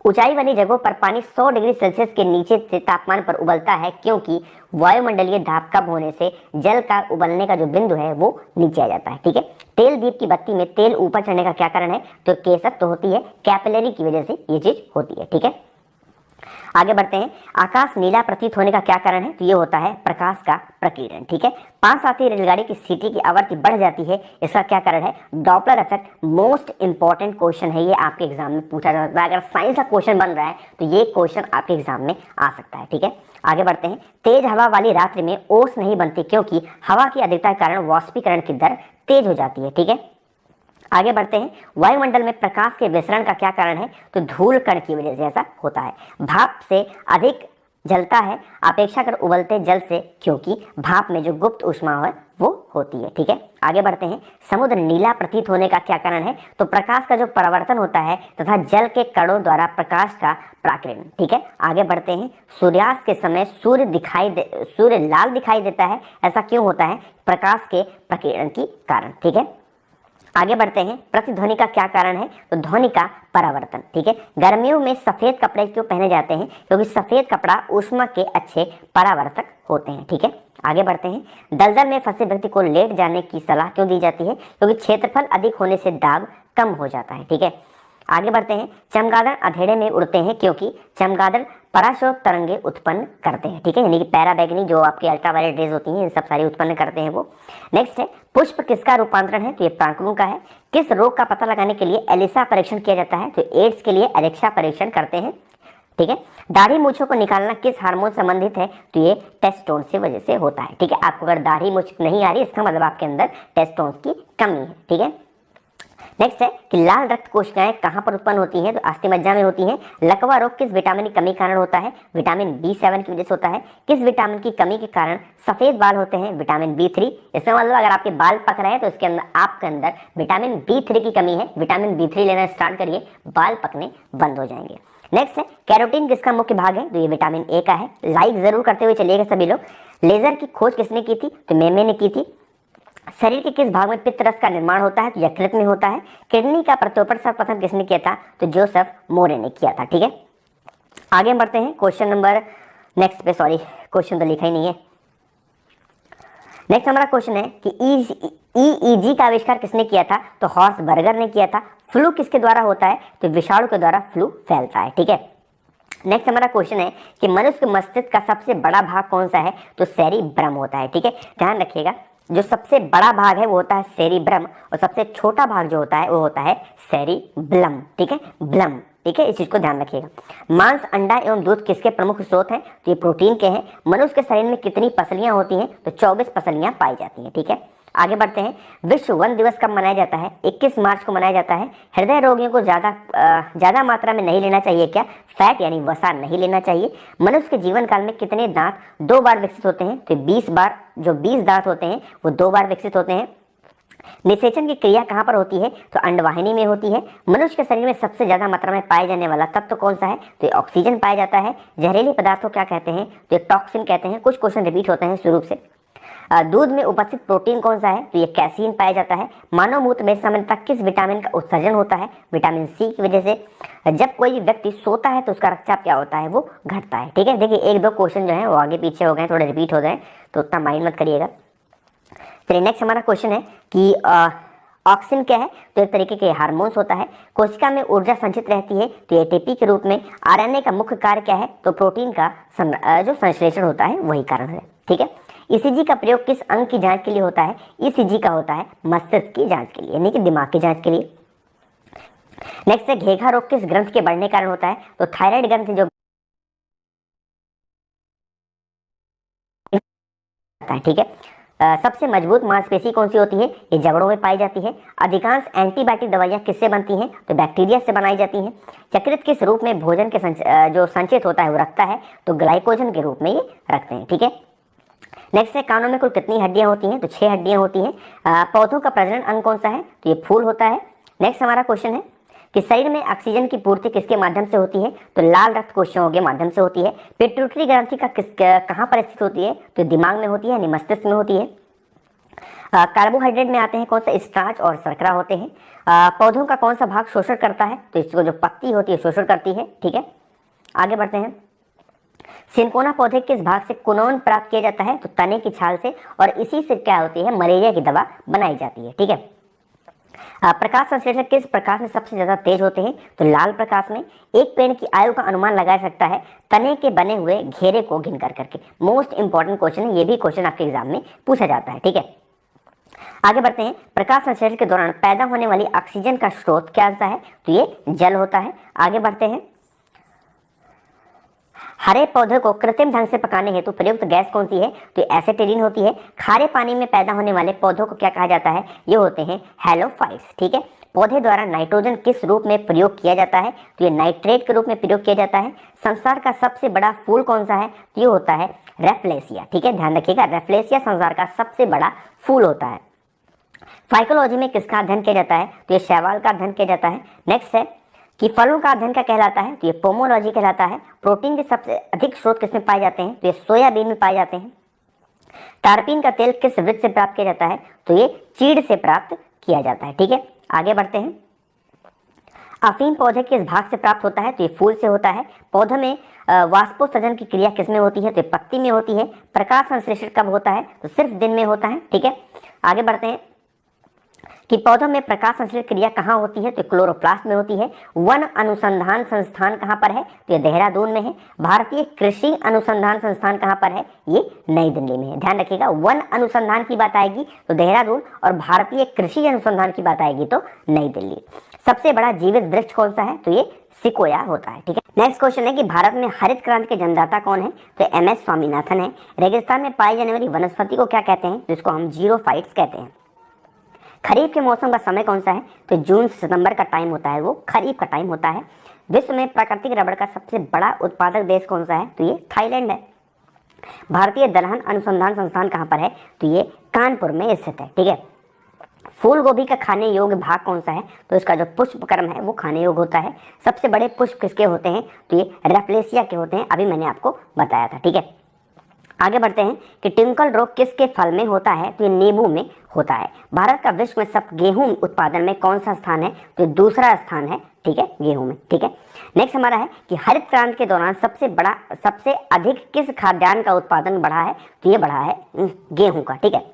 ऊंचाई वाली जगहों पर पानी 100 डिग्री सेल्सियस के नीचे से तापमान पर उबलता है क्योंकि वायुमंडलीय दाब कम होने से जल का उबलने का जो बिंदु है वो नीचे आ जाता है। ठीक है। तेल दीप की बत्ती में तेल ऊपर चढ़ने का क्या कारण है? तो केसत्व होती है, कैपिलरी की वजह से ये चीज होती है। ठीक है। आगे बढ़ते हैं। आकाश नीला प्रतीत होने का क्या कारण है? तो ये होता है प्रकाश का प्रकीर्णन। ठीक है। पास आती रेलगाड़ी की सीटी की आवृत्ति बढ़ जाती है, इसका क्या कारण है? Doppler effect. Most important question है ये, आपके एग्जाम में पूछा जा सकता है। अगर साइंस का क्वेश्चन बन रहा है तो ये क्वेश्चन आपके एग्जाम में आ सकता है। ठीक है। आगे बढ़ते हैं। तेज हवा वाली रात्रि में ओस नहीं बनती क्योंकि हवा की अधिकता के कारण वाष्पीकरण की दर तेज हो जाती है। ठीक है। आगे बढ़ते हैं। वायुमंडल में प्रकाश के विसरण का क्या कारण है? तो धूल कण की वजह से ऐसा होता है। भाप से अधिक जलता है अपेक्षाकृत उबलते जल से क्योंकि भाप में जो गुप्त ऊष्मा है वो होती है। ठीक है। आगे बढ़ते हैं। समुद्र नीला प्रतीत होने का क्या कारण है? तो प्रकाश का जो परावर्तन होता है तथा जल के कणों द्वारा प्रकाश का प्राकिरण। ठीक है। आगे बढ़ते हैं। सूर्यास्त के समय सूर्य लाल दिखाई देता है, ऐसा क्यों होता है? प्रकाश के प्रकीर्णन के कारण। ठीक है। आगे बढ़ते हैं। प्रतिध्वनि का क्या कारण है? तो ध्वनि का परावर्तन। ठीक है। गर्मियों में सफेद कपड़े क्यों पहने जाते हैं? क्योंकि सफेद कपड़ा ऊष्मा के अच्छे परावर्तक होते हैं। ठीक है। आगे बढ़ते हैं। दलदल में फंसे व्यक्ति को लेट जाने की सलाह क्यों दी जाती है? क्योंकि क्षेत्रफल अधिक होने से दाब कम हो जाता है। ठीक है। आगे बढ़ते हैं। चमगादड़ अंधेरे में उड़ते हैं क्योंकि चमगादड़ पराशोक तरंगे उत्पन्न करते हैं। ठीक है। यानी कि पैराबैगनी जो आपकी अल्ट्रावायलेट रेज होती हैं, इन सब सारी उत्पन्न करते हैं वो। नेक्स्ट है। पुष्प किसका रूपांतरण है? तो ये प्रांगणों का है। किस रोग का पता लगाने के लिए एलिसा परीक्षण किया जाता है? तो एड्स के लिए एलेक्सा परीक्षण करते हैं। ठीक है। दाढ़ी मूछों को निकालना किस हार्मोन संबंधित है? तो ये टेस्टोन से वजह से होता है। ठीक है। आपको अगर दाढ़ी मूछ नहीं आ रही, इसका मतलब आपके अंदर टेस्टोन की कमी है। ठीक है। नेक्स्ट है कि लाल रक्त कोशिकाएं कहां पर उत्पन्न होती हैं? तो अस्थिमज्जा में होती हैं। लकवा रोग किस विटामिन की कमी के कारण होता है? विटामिन B7 की वजह से होता है। किस विटामिन की कमी के कारण सफेद बाल होते हैं? Vitamin B3। इसका मतलब अगर आपके बाल पक रहे हैं तो इसके अंदर आपके अंदर विटामिन B3 की कमी है। विटामिन B3 लेना स्टार्ट करिए, बाल पकने बंद हो जाएंगे। नेक्स्ट है। कैरोटीन किसका मुख्य भाग है? तो ये विटामिन A का है। लाइक जरूर करते हुए चलिएगा सभी लोग। लेजर की खोज किसने की थी? तो मेमे ने की थी। शरीर के किस भाग में पित्त रस का निर्माण होता है? तो यकृत में होता है। किडनी का प्रत्योपण सर्वप्रथम किसने किया था? तो जोसेफ मोरे ने किया था। ठीक है। आगे बढ़ते हैं। क्वेश्चन नंबर नेक्स्ट पे, सॉरी क्वेश्चन तो लिखा ही नहीं है। नेक्स्ट हमारा क्वेश्चन है कि ईईजी का आविष्कार किसने किया था? तो हॉर्स बर्गर ने किया था। फ्लू किसके द्वारा होता है? तो विषाणु के द्वारा फ्लू फैलता है। ठीक है। नेक्स्ट हमारा क्वेश्चन है कि मनुष्य के मस्तिष्क का सबसे बड़ा भाग कौन सा है? तो सेरिब्रम होता है। ठीक है। ध्यान रखिएगा, जो सबसे बड़ा भाग है वो होता है सेरिब्रम और सबसे छोटा भाग जो होता है वो होता है सेरिब्लम। ठीक है, ब्लम। ठीक है, इस चीज को ध्यान रखिएगा। मांस, अंडा एवं दूध किसके प्रमुख स्रोत हैं? तो ये प्रोटीन के हैं। मनुष्य के शरीर में कितनी पसलियां होती हैं? तो 24 पसलियां पाई जाती हैं। ठीक है, आगे बढ़ते हैं। विश्व वन दिवस कब मनाया जाता है? 21 मार्च को मनाया जाता है। हृदय रोगियों को ज्यादा मात्रा में नहीं लेना चाहिए क्या? फैट यानी वसा नहीं लेना चाहिए। मनुष्य के जीवन काल में कितने दांत 2 बार विकसित होते हैं? तो 20 बार। जो 20 दांत होते हैं वो 2 बार विकसित होते हैं। निषेचन की क्रिया कहां पर होती है? तो अंडवाहिनी में होती है। मनुष्य के शरीर में सबसे ज्यादा मात्रा में पाए जाने वाला तत्व कौन सा है? तो ये ऑक्सीजन पाया जाता है। जहरीले पदार्थों क्या कहते हैं? तो ये टॉक्सिन कहते हैं। कुछ क्वेश्चन रिपीट होते हैं शुरू से। दूध में उपस्थित प्रोटीन कौन सा है? तो ये कैसीन पाया जाता है। मानव मूत्र में समय तक किस विटामिन का उत्सर्जन होता है? विटामिन सी की वजह से। जब कोई व्यक्ति सोता है तो उसका रक्तचाप क्या होता है? वो घटता है। ठीक है, देखिए एक दो क्वेश्चन जो है वो आगे पीछे हो गए, थोड़े रिपीट हो गए, तो उतना माइंड मत करिएगा। चलिए नेक्स्ट हमारा क्वेश्चन है कि ऑक्सीजन क्या है? तो एक तरीके के हार्मोन्स होता है। कोशिका में ऊर्जा संचित रहती है तो एटीपी के रूप में। आरएनए का मुख्य कार्य क्या है? तो प्रोटीन का जो संश्लेषण होता है वही कारण है। ठीक है, ईसीजी का प्रयोग किस अंग की जांच के लिए होता है? ईसीजी का होता है मस्तिष्क की जांच के लिए, यानी कि दिमाग की जांच के लिए। नेक्स्ट है, घेघा रोग किस ग्रंथ के बढ़ने कारण होता है? तो थायराइड ग्रंथ जो ठीक है। सबसे मजबूत मांसपेशी कौन सी होती है? ये जबड़ों में पाई जाती है। अधिकांश एंटीबायोटिक दवाइयां किससे बनती हैं? तो बैक्टीरिया से बनाई जाती हैं। यकृत किस रूप में भोजन के जो संचित होता है वो रखता है? तो ग्लाइकोजन के रूप में ये रखते हैं। ठीक है, नेक्स्ट है, कानों में कुल कितनी हड्डियां होती हैं? तो 6 हड्डियां होती हैं। पौधों का प्रजनन अंग कौन सा है? तो ये फूल होता है। नेक्स्ट हमारा क्वेश्चन है, कि शरीर में ऑक्सीजन की पूर्ति किसके माध्यम से होती है, तो लाल रक्त कोशिकाओं के माध्यम से होती है। पिट्यूटरी ग्रंथि का कहाँ पर स्थित होती है, तो दिमाग में होती है यानी मस्तिष्क में होती है। कार्बोहाइड्रेट में आते हैं कौन सा, स्टार्च और शर्करा होते हैं। पौधों का कौन सा भाग शोषण करता है, तो इसको जो पत्ती होती है शोषण करती है, ठीक है। आगे बढ़ते हैं। सिनकोना पौधे किस भाग से कुनोन प्राप्त किया जाता है, तो तने की छाल से, और इसी से क्या होती है, मलेरिया की दवा बनाई जाती है, ठीक है। प्रकाश संश्लेषण किस प्रकाश में सबसे ज्यादा तेज होते हैं, तो लाल प्रकाश में। एक पेड़ की आयु का अनुमान लगाया सकता है तने के बने हुए घेरे को गिन कर करके। मोस्ट इंपॉर्टेंट क्वेश्चन है, ये भी क्वेश्चन आपके एग्जाम में पूछा जाता है, ठीक है। आगे बढ़ते हैं। प्रकाश संश्लेषण के दौरान पैदा होने वाली ऑक्सीजन का स्रोत क्या होता है, तो ये जल होता है। आगे बढ़ते हैं। हरे पौधे को कृत्रिम ढंग से पकाने हेतु प्रयुक्त गैस कौन सी है, तो एसिटिलीन होती है। खारे पानी में पैदा होने वाले पौधों को क्या कहा जाता है, ये होते हैं हैलोफाइट्स, ठीक है। पौधे द्वारा नाइट्रोजन किस रूप में प्रयोग किया जाता है, तो ये नाइट्रेट के रूप में प्रयोग किया जाता है। संसार का सबसे बड़ा फूल कौन सा है, तो ये होता है रेफ्लेसिया, ठीक है, ध्यान रखिएगा, रेफ्लेसिया संसार का सबसे बड़ा फूल होता है। फाइकोलॉजी में किसका अध्ययन किया जाता है, तो ये शैवाल का अध्ययन किया जाता है। नेक्स्ट है कि फलों का अध्ययन क्या कहलाता है, तो ये पोमोलॉजी कहलाता है। प्रोटीन के सबसे अधिक स्रोत किसमें पाए जाते हैं, तो ये सोयाबीन में पाए जाते हैं। टारपीन का तेल किस वृक्ष से प्राप्त किया जाता है, तो ये चीड़ से प्राप्त किया जाता है, ठीक है। आगे बढ़ते हैं। अफीम पौधे किस भाग से प्राप्त होता है, तो ये फूल से होता है। पौधे में वाष्पोत्सर्जन की क्रिया किसमें होती है, तो ये पत्ती में होती है। प्रकाश संश्लेषण कब होता है, तो सिर्फ दिन में होता है, ठीक है। आगे बढ़ते हैं कि पौधों में प्रकाश संश्लेषण क्रिया कहाँ होती है, तो क्लोरोप्लास्ट में होती है। वन अनुसंधान संस्थान कहाँ पर है, तो ये देहरादून में है। भारतीय कृषि अनुसंधान संस्थान कहाँ पर है, ये नई दिल्ली में है। ध्यान रखिएगा, वन अनुसंधान की बात आएगी तो देहरादून, और भारतीय कृषि अनुसंधान की बात आएगी तो नई दिल्ली। सबसे बड़ा जीवित वृक्ष कौन सा है, तो ये सिकोया होता है, ठीक है। नेक्स्ट क्वेश्चन है कि भारत में हरित क्रांति के जन्मदाता कौन है, तो MS स्वामीनाथन है। रेगिस्तान में पाई जाने वाली वनस्पति को क्या कहते हैं, जिसको हम जीरोफाइट्स कहते हैं। खरीफ के मौसम का समय कौन सा है, तो जून से सितंबर का टाइम होता है, वो खरीफ का टाइम होता है। विश्व में प्राकृतिक रबड़ का सबसे बड़ा उत्पादक देश कौन सा है, तो ये थाईलैंड है। भारतीय दलहन अनुसंधान संस्थान कहाँ पर है, तो ये कानपुर में स्थित है, ठीक है। फूल गोभी का खाने योग्य भाग कौन सा है, तो इसका जो पुष्पक्रम है वो खाने योग्य होता है। सबसे बड़े पुष्प किसके होते हैं, तो ये रेफ्लेसिया के होते हैं, अभी मैंने आपको बताया था, ठीक है। आगे बढ़ते हैं कि ट्विंकल रोग किसके फल में होता है, तो ये नींबू में होता है। भारत का विश्व में सब गेहूं उत्पादन में कौन सा स्थान है, तो दूसरा स्थान है, ठीक है, गेहूं में, ठीक है। नेक्स्ट हमारा है कि हरित क्रांति के दौरान सबसे अधिक किस खाद्यान्न का उत्पादन बढ़ा है, तो ये बढ़ा है गेहूं का, ठीक है।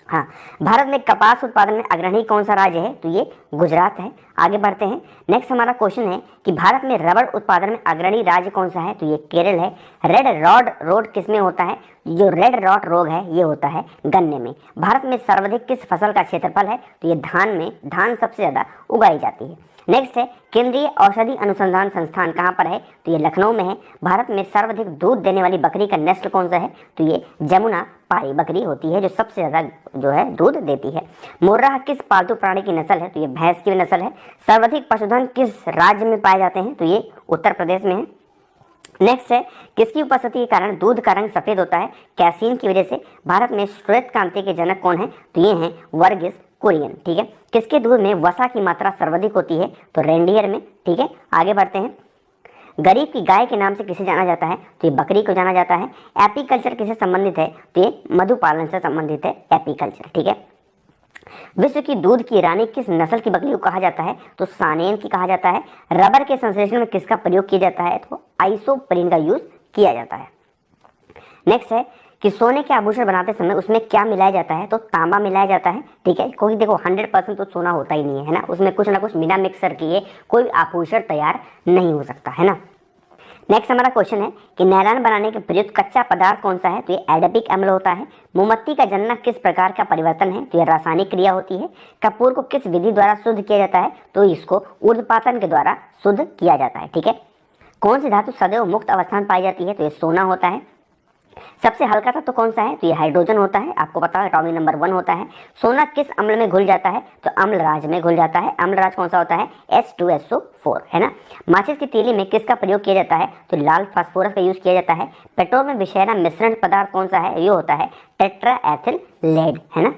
हाँ, भारत में कपास उत्पादन में अग्रणी कौन सा राज्य है, तो ये गुजरात है। आगे बढ़ते हैं। नेक्स्ट हमारा क्वेश्चन है कि भारत में रबड़ उत्पादन में अग्रणी राज्य कौन सा है, तो ये केरल है। रेड रॉड रोग किस में होता है, जो रेड रॉड रोग है ये होता है गन्ने में। भारत में सर्वाधिक किस फसल का क्षेत्रफल है, तो ये धान सबसे ज्यादा उगाई जाती है। नेक्स्ट है केंद्रीय औषधि अनुसंधान संस्थान कहाँ पर है, तो ये लखनऊ में है। भारत में सर्वाधिक दूध देने वाली बकरी का नस्ल कौन सा है, तो ये जमुना पारी बकरी होती है, जो सबसे ज्यादा जो है दूध देती है। मुर्राह किस पालतू प्राणी की नस्ल है, तो ये भैंस की नस्ल है। सर्वाधिक पशुधन किस राज्य में पाए जाते हैं, तो ये उत्तर प्रदेश में है। नेक्स्ट है किसकी उपस्थिति के कारण दूध का रंग सफेद होता है, कैसीन की वजह से। भारत में श्वेत क्रांति के जनक कौन है, तो ये हैं वर्गीस कुरियन, ठीक है। किसके दूध में वसा की मात्रा सर्वाधिक होती है, तो रेंडियर में, ठीक है। आगे बढ़ते हैं। गरीब की गाय के नाम से किसे जाना जाता है, तो ये बकरी को जाना जाता है। एपीकल्चर किससे संबंधित है, तो ये मधुपालन से संबंधित है एपीकल्चर, ठीक है। विश्व की दूध की रानी किस नस्ल की बकरी को कहा जाता है, तो सानेन की कहा जाता है। रबर के संश्लेषण में किसका प्रयोग किया जाता है, तो आइसोप्रीन का यूज किया जाता है। नेक्स्ट है कि सोने के आभूषण बनाते समय उसमें क्या मिलाया जाता है, तो तांबा मिलाया जाता है, ठीक है। क्योंकि देखो 100% तो सोना होता ही नहीं है ना, उसमें कुछ ना कुछ बिना मिक्सर किए कोई आभूषण तैयार नहीं हो सकता है ना। नेक्स्ट हमारा क्वेश्चन है कि नैलान बनाने के प्रयुक्त कच्चा पदार्थ कौन सा है, तो ये एडेपिक अम्ल होता है। मोमबत्ती का जलना किस प्रकार का परिवर्तन है, तो ये रासायनिक क्रिया होती है। कपूर को किस विधि द्वारा शुद्ध किया जाता है, तो इसको ऊर्ध्वपातन के द्वारा शुद्ध किया जाता है, ठीक है। कौन सी धातु सदैव मुक्त अवस्था में पाई जाती है, तो ये सोना होता है। सबसे हल्का तत्व तो कौन सा है, तो ये हाइड्रोजन होता है, आपको पता है एटॉमिक नंबर 1 होता है। सोना किस अम्ल में घुल जाता है, तो अम्लराज में घुल जाता है। अम्लराज कौन सा होता है, H2SO4, है ना। माचिस की तीली में किसका प्रयोग किया जाता है, तो लाल फास्फोरस का यूज किया जाता है। पेट्रोल में विषैला मिश्रण पदार्थ कौन सा है, ये होता है टेट्राएथिल लेड, है ना।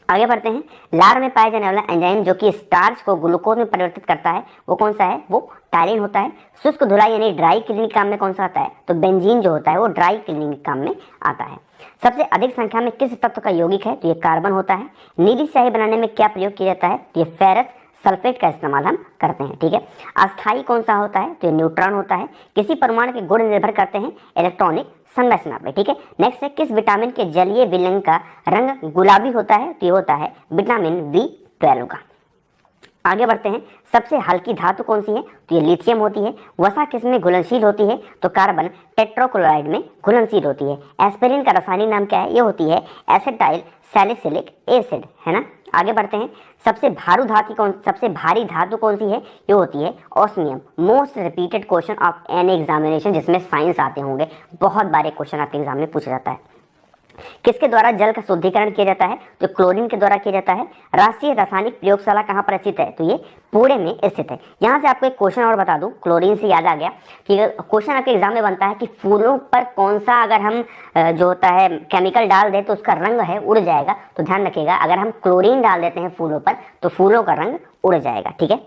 आगे बढ़ते हैं, लार में पाया जाने वाला एंजाइम जो कि स्टार्च को ग्लूकोज में परिवर्तित करता है वो कौन सा है, वो टायरिन होता है। शुष्क धुलाई यानी ड्राई क्लीनिंग काम में कौन सा आता है, तो बेंजीन जो होता है वो ड्राई क्लीनिंग काम में आता है। सबसे अधिक संख्या में किस तत्व का यौगिक है, तो ये कार्बन होता है। नीली स्याही बनाने में क्या प्रयोग किया जाता है, तो ये फेरस सल्फेट का इस्तेमाल हम करते हैं, ठीक है। अस्थाई कौन सा होता है, तो ये न्यूट्रॉन होता है। किसी परमाणु के गुण निर्भर करते हैं इलेक्ट्रॉनिक संरचना पे, ठीक है। नेक्स्ट है, किस विटामिन के जलीय विलयन का रंग गुलाबी होता है, तो ये होता है विटामिन B12 का। आगे बढ़ते हैं, सबसे हल्की धातु कौन सी है, तो ये लिथियम होती है। वसा किस में घुलनशील होती है, तो कार्बन टेट्राक्लोराइड में घुलनशील होती है। एस्पिरिन का रासायनिक नाम क्या है, ये होती है एसिटाइल सैलिसिलिक एसिड, है ना। आगे बढ़ते हैं, सबसे भारी धातु कौन सी है, ये होती है osmium. Most repeated question of any examination, जिसमें साइंस आते होंगे, बहुत बारे क्वेश्चन आपके एग्जाम में पूछा जाता है। किसके द्वारा जल का शुद्धिकरण किया जाता है, तो क्लोरीन के द्वारा किया जाता है। राष्ट्रीय रासायनिक प्रयोगशाला कहाँ पर स्थित है, तो ये पुणे में स्थित है। यहाँ से आपको एक क्वेश्चन और बता दूं, क्लोरीन से याद आ गया कि क्वेश्चन आपके एग्जाम में बनता है कि फूलों पर कौन सा अगर हम जो होता है केमिकल डाल दें तो उसका रंग है उड़ जाएगा। तो ध्यान रखिएगा, अगर हम क्लोरीन डाल देते हैं फूलों पर तो फूलों का रंग उड़ जाएगा, ठीक है।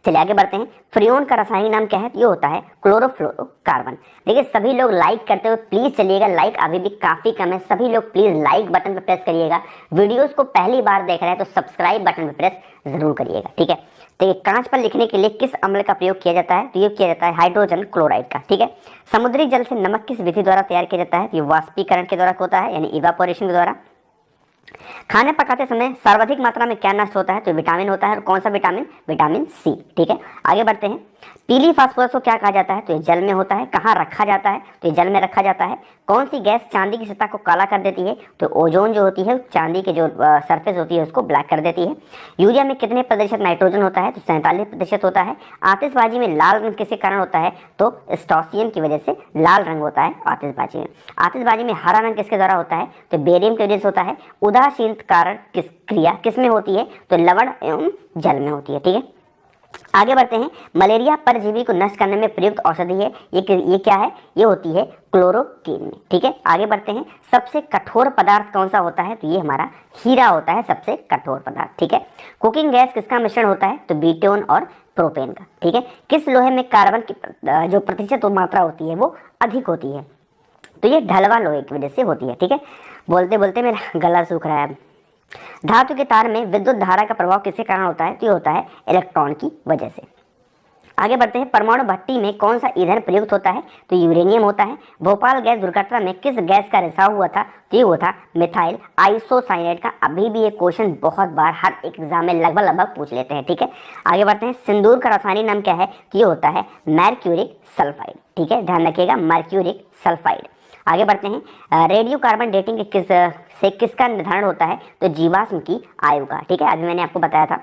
चलिए आगे बढ़ते हैं, फ्रियोन का रासायनिक नाम क्या है, ये होता है क्लोरोफ्लोरोकार्बन। देखिए सभी लोग लाइक करते हुए प्लीज चलिएगा, लाइक अभी भी काफी कम है, सभी लोग प्लीज लाइक बटन पर प्रेस करिएगा। वीडियोस को पहली बार देख रहे हैं तो सब्सक्राइब बटन पर प्रेस जरूर करिएगा, ठीक है। तो ये कांच पर लिखने के लिए किस अम्ल का प्रयोग किया जाता है, तो ये किया जाता है हाइड्रोजन क्लोराइड का, ठीक है। समुद्री जल से नमक किस विधि द्वारा तैयार किया जाता है, तो ये वाष्पीकरण के द्वारा होता है, यानी इवापोरेशन के द्वारा। खाने पकाते समय सर्वाधिक मात्रा में क्या नष्ट होता है, तो विटामिन होता है। और कौन सा विटामिन, विटामिन C, ठीक है। आगे बढ़ते हैं, पीली फास्फोरस को क्या कहा जाता है, तो ये जल में होता है। कहाँ रखा जाता है, तो ये जल में रखा जाता है। कौन सी गैस चांदी की सतह को काला कर देती है, तो ओजोन जो होती है चांदी के जो सरफेस होती है उसको ब्लैक कर देती है। यूरिया में कितने प्रतिशत नाइट्रोजन होता है, तो 47% होता है। आतिशबाजी में लाल रंग किसके कारण होता है, तो स्टॉसियम की वजह से लाल रंग होता है आतिशबाजी में। आतिशबाजी में हरा रंग किसके द्वारा होता है, तो बेरियम की वजह से होता है। उदासीन कारण क्रिया किस में होती है, तो लवण एवं जल में होती है, ठीक है। आगे बढ़ते हैं, मलेरिया परजीवी को नष्ट करने में प्रयुक्त औषधि है, ये क्या है, ये होती है क्लोरोक्विन, ठीक है। आगे बढ़ते हैं, सबसे कठोर पदार्थ कौन सा होता है, तो ये हमारा हीरा होता है सबसे कठोर पदार्थ, ठीक है। कुकिंग गैस किसका मिश्रण होता है, तो ब्यूटेन और प्रोपेन का, ठीक है। किस लोहे में कार्बन की जो प्रतिशत मात्रा होती है वो अधिक होती है, तो ये ढलवा लोहे की वजह से होती है, ठीक है। बोलते बोलते मेरा गला सूख रहा है। धातु के तार में विद्युत धारा का प्रभाव किसके कारण होता है, तो ये होता है इलेक्ट्रॉन की वजह से। आगे बढ़ते हैं, परमाणु भट्टी में कौन सा ईंधन प्रयुक्त होता है, तो यूरेनियम होता है। भोपाल गैस दुर्घटना में किस गैस का रिसाव हुआ था, तो ये हुआ था मिथाइल आइसोसाइनेट का। अभी भी ये क्वेश्चन बहुत बार हर एक एग्जाम में लगभग पूछ लेते हैं, ठीक है। आगे बढ़ते हैं, सिंदूर का रासायनिक नाम क्या है, तो ये होता है मर्क्यूरिक सल्फाइड, ठीक है, ध्यान रखिएगा मर्क्यूरिक सल्फाइड। आगे बढ़ते हैं, रेडियो कार्बन डेटिंग से किसका निर्धारण होता है, तो जीवाश्म की आयु का, ठीक है, अभी मैंने आपको बताया था।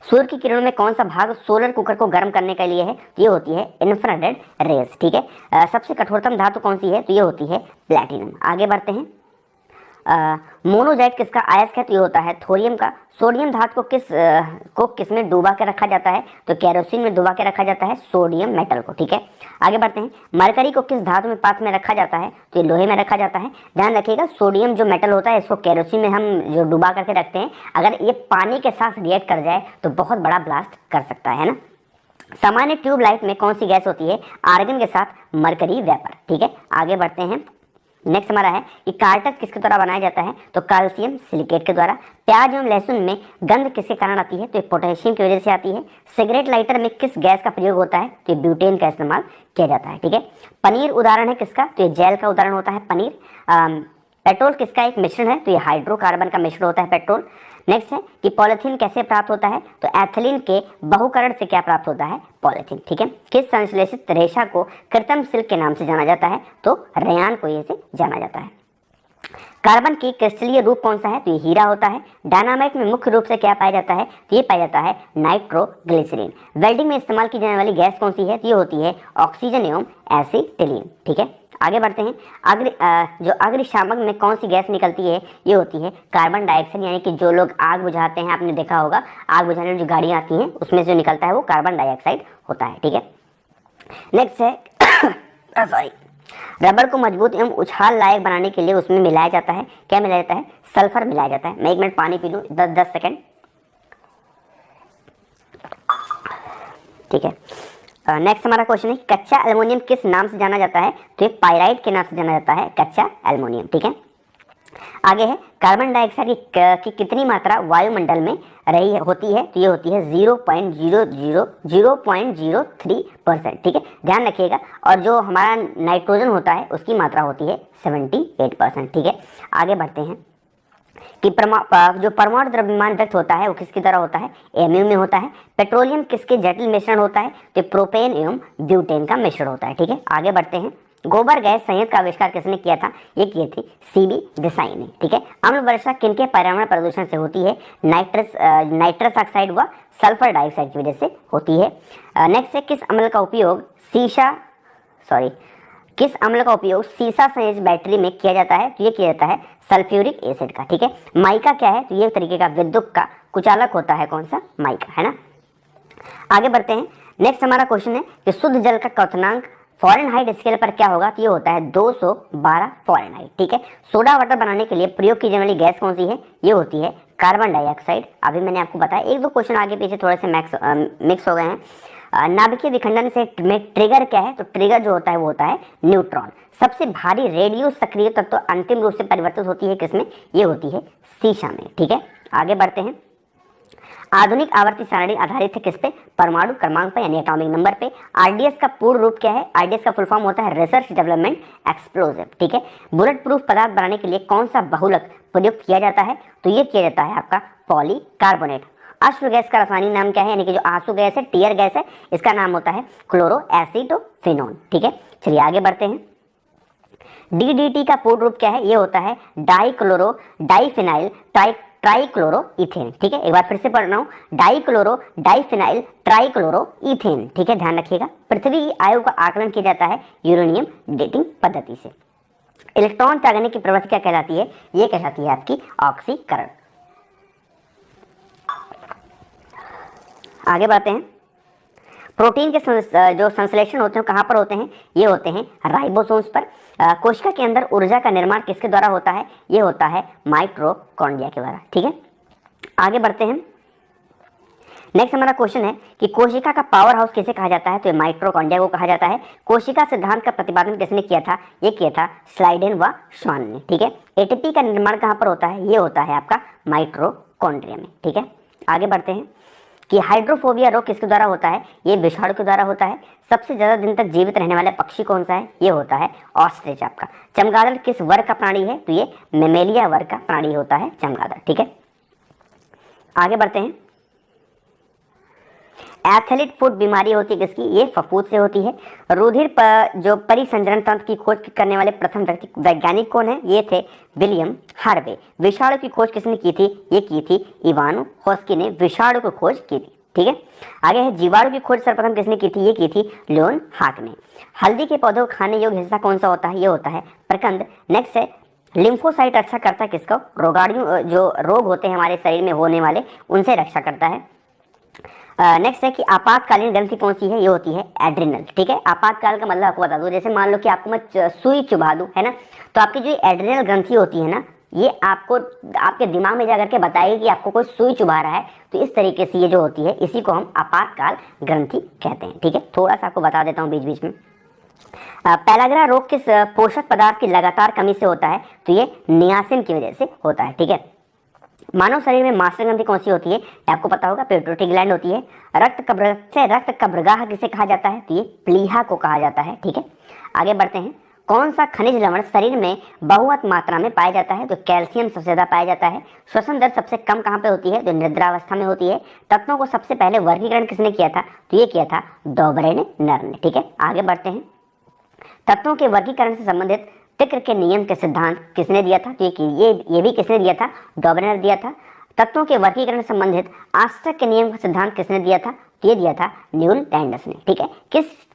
सूर्य की किरणों में कौन सा भाग सोलर कुकर को गर्म करने के लिए है, तो ये होती है इंफ्रारेड रेज, ठीक है। सबसे कठोरतम धातु कौन सी है, तो ये होती है प्लैटिनम। आगे बढ़ते हैं, मोनोजाइट किसका अयस्क है, तो ये होता है थोरियम का। सोडियम धातु को किस में डुबा के रखा जाता है, तो केरोसिन में डुबा के रखा जाता है सोडियम मेटल को, ठीक है। आगे बढ़ते हैं, मरकरी को किस धातु में पात्र में रखा जाता है, तो ये लोहे में रखा जाता है। ध्यान रखिएगा, सोडियम जो मेटल होता है इसको केरोसिन में हम जो डुबा करके रखते हैं, अगर ये पानी के साथ रिएक्ट कर जाए तो बहुत बड़ा ब्लास्ट कर सकता है ना। सामान्य ट्यूब लाइट में कौन सी गैस होती है, आर्गन के साथ मरकरी वेपर, ठीक है। आगे बढ़ते हैं, नेक्स्ट हमारा है कि कार्टस किसके द्वारा बनाया जाता है, तो कैल्शियम सिलिकेट के द्वारा। प्याज एवं लहसुन में गंध किसके कारण आती है, तो ये पोटेशियम की वजह से आती है। सिगरेट लाइटर में किस गैस का प्रयोग होता है, तो ये ब्यूटेन का इस्तेमाल किया जाता है, ठीक है। पनीर उदाहरण है किसका, तो ये जेल का उदाहरण होता है पनीर। पेट्रोल किसका एक मिश्रण है, तो ये हाइड्रोकार्बन का मिश्रण होता है पेट्रोल। नेक्स्ट है कि पॉलिथीन कैसे प्राप्त होता है, तो एथिलीन के बहुकरण से क्या प्राप्त होता है, पॉलिथीन, ठीक है। किस संश्लेषित रेशा को कृत्रिम सिल्क के नाम से जाना जाता है, तो रेयान को ये से जाना जाता है। कार्बन की क्रिस्टलीय रूप कौन सा है, तो ये हीरा होता है। डायनामाइट में मुख्य रूप से क्या पाया जाता है, तो ये पाया जाता है नाइट्रोग्लिसरीन। वेल्डिंग में इस्तेमाल की जाने वाली गैस कौन सी है, तो ये होती है ऑक्सीजन एवं एसिटिलीन, ठीक है। आगे बढ़ते हैं, जो अग्निशामक में कौन सी गैस निकलती है, ये होती है कार्बन डाइऑक्साइड। यानी कि जो लोग आग बुझाते हैं, आपने देखा होगा आग बुझाने में जो गाड़ियाँ आती हैं उसमें जो निकलता है वो कार्बन डाइऑक्साइड होता है, ठीक है। नेक्स्ट है सॉरी रबर को मजबूत एवं उछाल लायक बनाने के लिए उसमें मिलाया जाता है, क्या मिलाया जाता है? सल्फर मिलाया जाता है। मैं 1 मिनट पानी पी लूँ, 10 सेकेंड, ठीक है। नेक्स्ट हमारा क्वेश्चन है, कच्चा एल्युमिनियम किस नाम से जाना जाता है? तो ये पाइराइट के नाम से जाना जाता है, कच्चा एल्युमिनियम, ठीक है। आगे है, कार्बन डाइऑक्साइड की कितनी मात्रा वायुमंडल में रही होती है? तो ये होती है 0.03%, ठीक है, ध्यान रखिएगा। और जो हमारा नाइट्रोजन होता है उसकी मात्रा होती है 78%, ठीक है। आगे बढ़ते हैं कि जो परमाणु द्रव्यमान दत्त होता है वो किसकी तरह होता है? एमयू में होता है। पेट्रोलियम किसके जटिल मिश्रण होता है? तो प्रोपेन एवं ब्यूटेन का मिश्रण होता है, ठीक है। आगे बढ़ते हैं, गोबर गैस संयंत्र का आविष्कार किसने किया था? ये किए थे सीबी देसाई ने, ठीक है। अम्ल वर्षा किनके पर्यावरण प्रदूषण से होती है? नाइट्रस ऑक्साइड व सल्फर डाइऑक्साइड की वजह से होती है। नेक्स्ट है, किस अम्ल का उपयोग सीसा संयोजित बैटरी में किया जाता है? तो ये किया जाता है सल्फ्यूरिक एसिड का, ठीक है। माइका क्या है? तो ये एक तरीके का विद्युत का कुचालक होता है, कौन सा? माइका, है ना। आगे बढ़ते हैं, नेक्स्ट हमारा क्वेश्चन है कि शुद्ध जल का क्वथनांक फ़ारेनहाइट स्केल पर क्या होगा? तो ये होता है 212 फ़ारेनहाइट, ठीक है। सोडा वाटर बनाने के लिए प्रयोग की जाने वाली गैस कौन सी है? ये होती है कार्बन डाइऑक्साइड। अभी मैंने आपको बताया, 1-2 क्वेश्चन आगे पीछे थोड़े से मिक्स हो गए हैं। नाभिकीय विखंडन से में ट्रिगर क्या है? तो ट्रिगर जो होता है वो होता है न्यूट्रॉन। सबसे भारी रेडियो सक्रिय तत्व अंतिम रूप से परिवर्तित होती है किसमें? ये होती है सीसा में, ठीक है। आगे बढ़ते हैं, आधुनिक आवर्ती सारणी आधारित है किस पे? परमाणु क्रमांक पे, यानी एटॉमिक नंबर पे। आरडीएस का पूर्ण रूप क्या है? आरडीएस का फुल फॉर्म होता है रिसर्च डेवलपमेंट एक्सप्लोजिव, ठीक है। बुलेट प्रूफ पदार्थ बनाने के लिए कौन सा बहुलक प्रयुक्त किया जाता है? तो ये किया जाता है आपका पॉलीकार्बोनेट। अश्व गैस का रासायनिक नाम क्या है? यानी कि जो आंसू गैस है, टीयर गैस है, इसका नाम होता है क्लोरो एसिटोफिनोन, ठीक है। चलिए आगे बढ़ते हैं, डीडीटी का पूर्ण रूप क्या है? ये होता है डाइफिनाइल ट्राइक्लोरोइथेन, ठीक है। एक बार फिर से पढ़ रहा हूँ, डाइफिनाइल ट्राइक्लोरोइथेन, ठीक है, ध्यान रखिएगा। पृथ्वी आयु का आकलन किया जाता है यूरेनियम डेटिंग पद्धति से। इलेक्ट्रॉन त्यागने की प्रवृत्ति क्या कहलाती है? ये कहलाती है आपकी ऑक्सीकरण। आगे बढ़ते हैं, प्रोटीन के जो संश्लेषण होते हैं कहाँ पर होते हैं? ये होते हैं राइबोसोम्स पर। कोशिका के अंदर ऊर्जा का निर्माण किसके द्वारा होता है? ये होता है माइटोकॉन्ड्रिया के द्वारा, ठीक है। आगे बढ़ते हैं, नेक्स्ट हमारा क्वेश्चन है कि कोशिका का पावर हाउस किसे कहा जाता है? तो माइटोकॉन्ड्रिया को कहा जाता है। कोशिका सिद्धांत का प्रतिपादन किसने किया था? ये किया था स्लाइडेन व श्वान ने, ठीक है। एटीपी का निर्माण कहाँ पर होता है? ये होता है आपका माइटोकॉन्ड्रिया में, ठीक है। आगे बढ़ते हैं कि हाइड्रोफोबिया रोग किसके द्वारा होता है? ये विषाणु के द्वारा होता है। सबसे ज्यादा दिन तक जीवित रहने वाला पक्षी कौन सा है? ये होता है ऑस्ट्रिच आपका। चमगादड़ किस वर्ग का प्राणी है? तो ये मेमेलिया वर्ग का प्राणी होता है चमगादड़, ठीक है। आगे बढ़ते हैं, एथलीट फुट बीमारी होती है किसकी? ये फफूंद से होती है। रुधिर जो परिसंचरण तंत्र की खोज करने वाले प्रथम वैज्ञानिक कौन है? ये थे विलियम हार्वे। विषाणु की खोज किसने की थी? ये की थी इवानो हॉस्की ने विषाणु की खोज की थी, ठीक है। आगे है, जीवाणु की खोज सर्वप्रथम किसने की थी? ये की थी लियोन हाक ने। हल्दी के पौधों को खाने योग्य हिस्सा कौन सा होता है? ये होता है प्रकंद। नेक्स्ट है, लिम्फोसाइट रक्षा करता है किसका? रोगाणु, जो रोग होते हैं हमारे शरीर में होने वाले, उनसे रक्षा करता है। नेक्स्ट है कि आपातकालीन ग्रंथि कौन सी है? ये होती है एड्रिनल, ठीक है। आपातकाल का मतलब आपको बता दूं, जैसे मान लो कि आपको मैं सुई चुभा दूं, है ना, तो आपकी जो एड्रिनल ग्रंथि होती है ना, ये आपको आपके दिमाग में जाकर के बताएगी कि आपको कोई सुई चुभा रहा है। तो इस तरीके से ये जो होती है, इसी को हम आपातकाल ग्रंथि कहते हैं, ठीक है। थोड़ा सा आपको बता देता हूँ बीच बीच में। पेलाग्रा रोग किस पोषक पदार्थ की लगातार कमी से होता है? तो ये नियासिन की वजह से होता है, ठीक है। मानव शरीर में मास्टर ग्रंथि कौन सी होती है? आपको पता होगा, पिट्यूटरी ग्लैंड होती है। रक्त कब्रगाह किसे कहा जाता है? तो ये प्लीहा को कहा जाता है, ठीक है। आगे बढ़ते हैं, कौन सा खनिज लवण शरीर में बहुत मात्रा में पाया जाता है? तो कैल्शियम सबसे ज्यादा पाया जाता है। श्वसन दर सबसे कम कहाँ पे होती है? जो निद्रावस्था में होती है। तत्वों को सबसे पहले वर्गीकरण किसने किया था? तो ये किया था डॉबरे ने, नर ने, ठीक है। आगे बढ़ते हैं, तत्वों के वर्गीकरण से संबंधित तिक्र के नियम के सिद्धांत किसने दिया था? तो ये भी किसने दिया था? डॉबरे ने दिया था। तत्वों के वर्गीकरण से संबंधित आस्टक के नियम का सिद्धांत किसने दिया था? तो ये दिया था न्यूल लैंडस ने, ठीक है।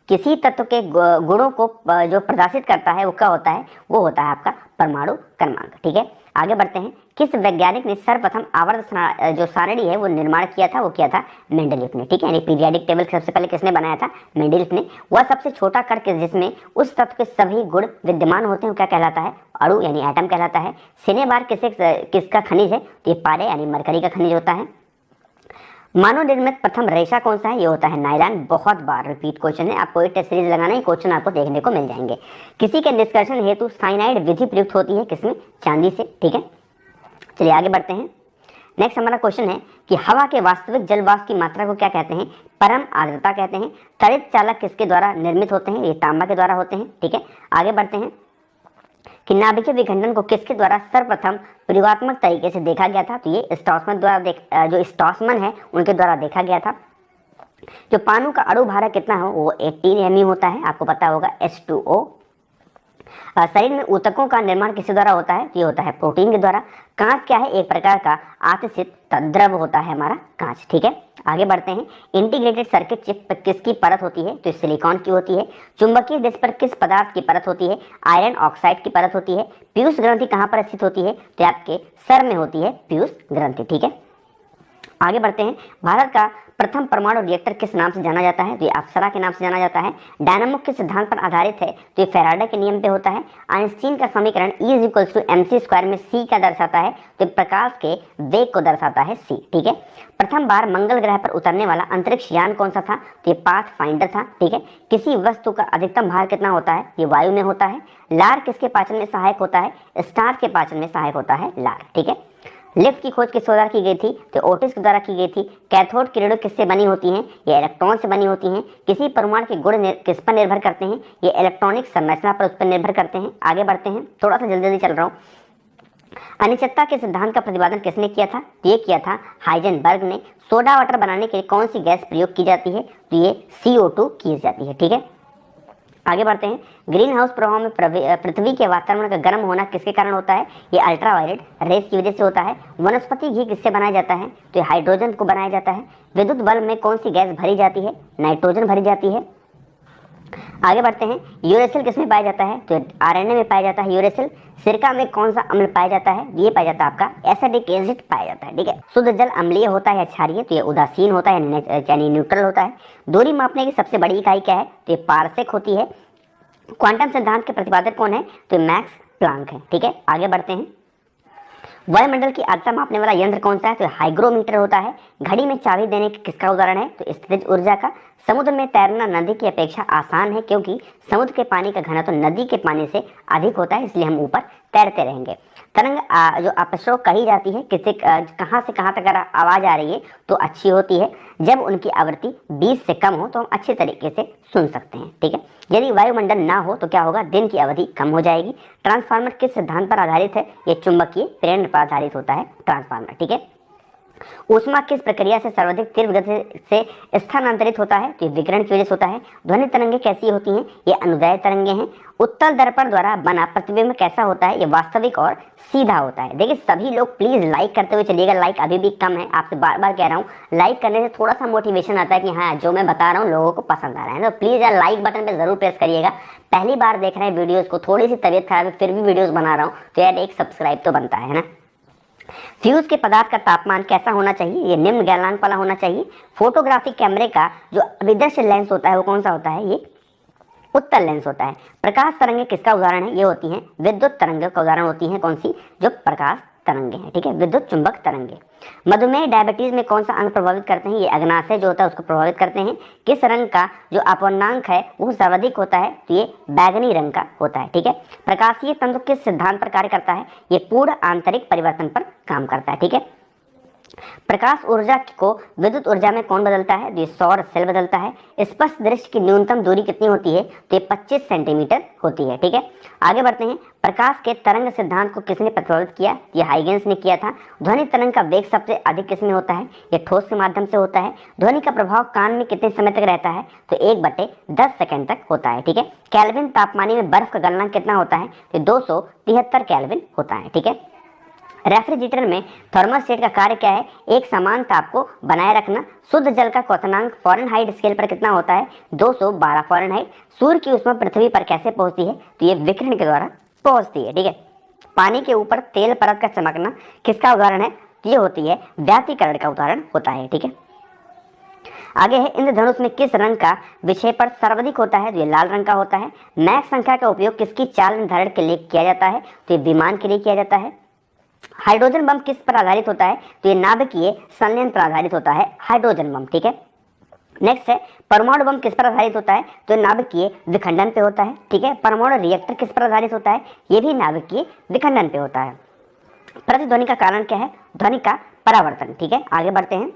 किसी तत्व के गुणों को जो प्रदर्शित करता है वो क्या होता है? वो होता है आपका परमाणु क्रमांक, ठीक है। आगे बढ़ते हैं, किस वैज्ञानिक ने सर्वप्रथम आवर्त जो सारणी है वो निर्माण किया था, वो किया था मेंडलीफ ने, ठीक है। यानी पीरियोडिक टेबल सबसे पहले किसने बनाया था, मेंडलीफ ने। वह सबसे छोटा कण जिसमें उस तत्व के सभी गुण विद्यमान होते हैं वो क्या कहलाता है, अणु यानी एटम कहलाता है। सिनेबार किसका खनिज है, तो ये पारे यानी मरकरी का खनिज होता है। मानव निर्मित प्रथम रेशा कौन सा है, ये होता है नायलॉन। बहुत बार रिपीट क्वेश्चन है, आपको एक टेस्ट सीरीज लगाना है, क्वेश्चन आपको देखने को मिल जाएंगे। किसी के निष्कर्षण हेतु साइनाइड विधि प्रयुक्त होती है किसमें, चांदी से, ठीक है। चलिए आगे बढ़ते हैं। नेक्स्ट हमारा क्वेश्चन है कि हवा के वास्तविक जल वाष्प की मात्रा को क्या कहते हैं, परम आर्द्रता कहते हैं। त्वरित चालक किसके द्वारा निर्मित होते हैं, ये तांबा के द्वारा होते हैं, ठीक है। आगे बढ़ते हैं कि नाभिकीय विखंडन को किसके द्वारा सर्वप्रथम प्रयोगात्मक तरीके से देखा गया था, तो ये स्ट्रॉसमन द्वारा जो स्ट्रॉसमन है उनके द्वारा देखा गया था। जो पानी का अणु भार कितना हो, वो 18 MeV होता है, आपको पता होगा H2O। शरीर में ऊतकों का निर्माण किसके द्वारा होता है, तो ये होता है प्रोटीन के द्वारा। कांच क्या है, एक प्रकार का आतिशित द्रव होता है हमारा कांच, ठीक है। आगे बढ़ते हैं। इंटीग्रेटेड सर्किट चिप पर किसकी परत होती है, तो सिलिकॉन की होती है। चुंबकीय डिस्क पर किस पदार्थ की परत होती है, आयरन ऑक्साइड की परत होती है। पीयूष ग्रंथि कहाँ पर स्थित होती है, तो आपके सर में होती है पीयूष ग्रंथि, ठीक है। आगे बढ़ते हैं। भारत का प्रथम परमाणु रिएक्टर किस नाम से जाना जाता है, तो ये अप्सरा के नाम से जाना जाता है। डायनामो किस सिद्धांत पर आधारित है, तो ये फैराडे के नियम पे होता है। आइंस्टीन का समीकरण E=mc² में c क्या दर्शाता है, तो प्रकाश के वेग को दर्शाता है c, ठीक है। प्रथम बार मंगल ग्रह पर उतरने वाला अंतरिक्ष यान कौन सा था, तो ये पाथफाइंडर था, ठीक है। किसी वस्तु का अधिकतम भार कितना होता है, ये वायु में होता है। लार किसके पाचन में सहायक होता है, स्टार्च के पाचन में सहायक होता है लार, ठीक है। लिफ्ट की खोज किस द्वारा की गई थी, तो ओटिस के द्वारा की गई थी। कैथोड किरणें किससे बनी होती हैं, ये इलेक्ट्रॉन से बनी होती हैं। किसी परमाणु के गुण किस पर निर्भर करते हैं, ये इलेक्ट्रॉनिक संरचना पर उस पर निर्भर करते हैं। आगे बढ़ते हैं, थोड़ा सा जल्दी जल्दी चल रहा हूँ। अनिश्चितता के सिद्धांत का प्रतिपादन किसने किया था, ये किया था हाइजेनबर्ग ने। सोडा वाटर बनाने के लिए कौन सी गैस प्रयोग की जाती है, तो ये CO2 की जाती है, ठीक है। आगे बढ़ते हैं। ग्रीन हाउस प्रभाव में पृथ्वी के वातावरण का गर्म होना किसके कारण होता है, ये अल्ट्रावायलेट रेस की वजह से होता है। वनस्पति घी किससे बनाया जाता है, तो ये हाइड्रोजन को बनाया जाता है। विद्युत बल्ब में कौन सी गैस भरी जाती है, नाइट्रोजन भरी जाती है। आगे बढ़ते हैं। यूरेसिल किसमें पाया जाता है, तो RNA में पाया जाता है यूरेसिल। सिरका में कौन सा अम्ल पाया जाता है, ये पाया जाता है आपका एसिडिक एसिड पाया जाता है, ठीक है। शुद्ध जल अम्लीय होता है या क्षारीय, तो ये उदासीन होता है यानी न्यूट्रल होता है। दूरी मापने की सबसे बड़ी इकाई क्या है, तो ये पारसेक होती है। क्वांटम सिद्धांत के प्रतिपादक कौन है, तो मैक्स प्लांक है, ठीक है। आगे बढ़ते हैं। वायुमंडल की आर्द्रता मापने वाला यंत्र कौन सा है, तो हाइग्रोमीटर होता है। घड़ी में चाबी देने की किसका उदाहरण है, तो स्थितिज ऊर्जा का। समुद्र में तैरना नदी की अपेक्षा आसान है क्योंकि समुद्र के पानी का घनत्व नदी के पानी से अधिक होता है, इसलिए हम ऊपर तैरते रहेंगे। तरंग जो अपस्रोक कही जाती है, किसे कहाँ से कहाँ तक अगर आवाज़ आ रही है तो अच्छी होती है, जब उनकी आवृत्ति 20 से कम हो तो हम अच्छे तरीके से सुन सकते हैं, ठीक है। यदि वायुमंडल ना हो तो क्या होगा, दिन की अवधि कम हो जाएगी। ट्रांसफार्मर किस सिद्धांत पर आधारित है, ये चुंबकीय प्रेरण पर आधारित होता है ट्रांसफार्मर, ठीक है। ऊष्मा किस प्रक्रिया से सर्वाधिक तीव्र गति से स्थानांतरित होता है, तो ये विकिरण की वजह से होता है। ध्वनि तरंगे कैसी होती हैं, ये अनुदैर्घ्य तरंगे हैं। उत्तल दर्पण द्वारा बना प्रतिबिंब कैसा होता है, ये वास्तविक और सीधा होता है। देखिए सभी लोग प्लीज लाइक करते हुए चलिएगा, लाइक अभी भी कम है, आपसे बार बार कह रहा हूँ। लाइक करने से थोड़ा सा मोटिवेशन आता है कि हाँ जो मैं बता रहा हूँ लोगों को पसंद आ रहा है, तो प्लीज यार लाइक बटन पे जरूर प्रेस करिएगा। पहली बार देख रहे हैं वीडियोज को, थोड़ी सी तबीयत खराब है फिर भी वीडियोज बना रहा हूँ, तो यार एक सब्सक्राइब तो बनता है ना। फ्यूज के पदार्थ का तापमान कैसा होना चाहिए, ये निम्न गलनांक वाला होना चाहिए। फोटोग्राफिक कैमरे का जो अभिदृश्य लेंस होता है वो कौन सा होता है, ये उत्तल लेंस होता है। प्रकाश तरंगे किसका उदाहरण है, ये होती हैं विद्युत तरंगों का उदाहरण होती हैं, कौन सी, जो प्रकाश तरंगे हैं, ठीक है, विद्युत चुंबक तरंगे। मधुमेह डायबिटीज में कौन सा अंग प्रभावित करते हैं, ये अग्नाशय जो होता है उसको प्रभावित करते हैं। किस रंग का जो अपवर्तनांक है वो सर्वाधिक होता है, तो ये बैगनी रंग का होता है, ठीक है। प्रकाशीय तंतु किस सिद्धांत पर कार्य करता है, ये पूर्ण आंतरिक परिवर्तन पर काम करता है, ठीक है। प्रकाश ऊर्जा को विद्युत ऊर्जा में कौन बदलता है, तो ये सौर सेल बदलता है। स्पष्ट दृश्य की न्यूनतम दूरी कितनी होती है, तो ये 25 सेंटीमीटर होती है, ठीक है। आगे बढ़ते हैं। प्रकाश के तरंग सिद्धांत को किसने प्रतिपादित किया, ये हाइगेंस ने किया था। ध्वनि तरंग का वेग सबसे अधिक किसमें होता है, ये ठोस के माध्यम से होता है। ध्वनि का प्रभाव कान में कितने समय तक रहता है, तो 1/10 सेकंड तक होता है, ठीक है। केल्विन तापमान में बर्फ का गलनांक कितना होता है, तो 273 केल्विन होता है, ठीक है। रेफ्रिजरेटर में थर्मोस्टेट का कार्य क्या है, एक समान ताप को बनाए रखना। शुद्ध जल का क्वथनांक फ़ारेनहाइट स्केल पर कितना होता है, 212 फ़ारेनहाइट। सूर्य की ऊष्मा पृथ्वी पर कैसे पहुंचती है, तो ये विकिरण के द्वारा पहुंचती है, ठीक है। पानी के ऊपर तेल परत का चमकना किसका उदाहरण है? ये होती है व्यातीकरण का उदाहरण होता है। ठीक है, आगे है इंद्रधनुष में किस रंग का विक्षेपण सर्वाधिक होता है? तो ये लाल रंग का होता है। मैक संख्या का उपयोग किसकी चाल निर्धारण के लिए किया जाता है? तो ये विमान के लिए किया जाता है। हाइड्रोजन बम किस पर आधारित होता है? तो ये नाभिकीय संलयन पर आधारित होता है हाइड्रोजन बम। ठीक है, नेक्स्ट है परमाणु बम किस पर आधारित होता है? तो नाभिकीय विखंडन पे होता है। ठीक है, परमाणु रिएक्टर किस पर आधारित होता है? ये भी नाभिकीय विखंडन पे होता है। प्रतिध्वनि का कारण क्या है? ध्वनि का परावर्तन। ठीक है, आगे बढ़ते हैं।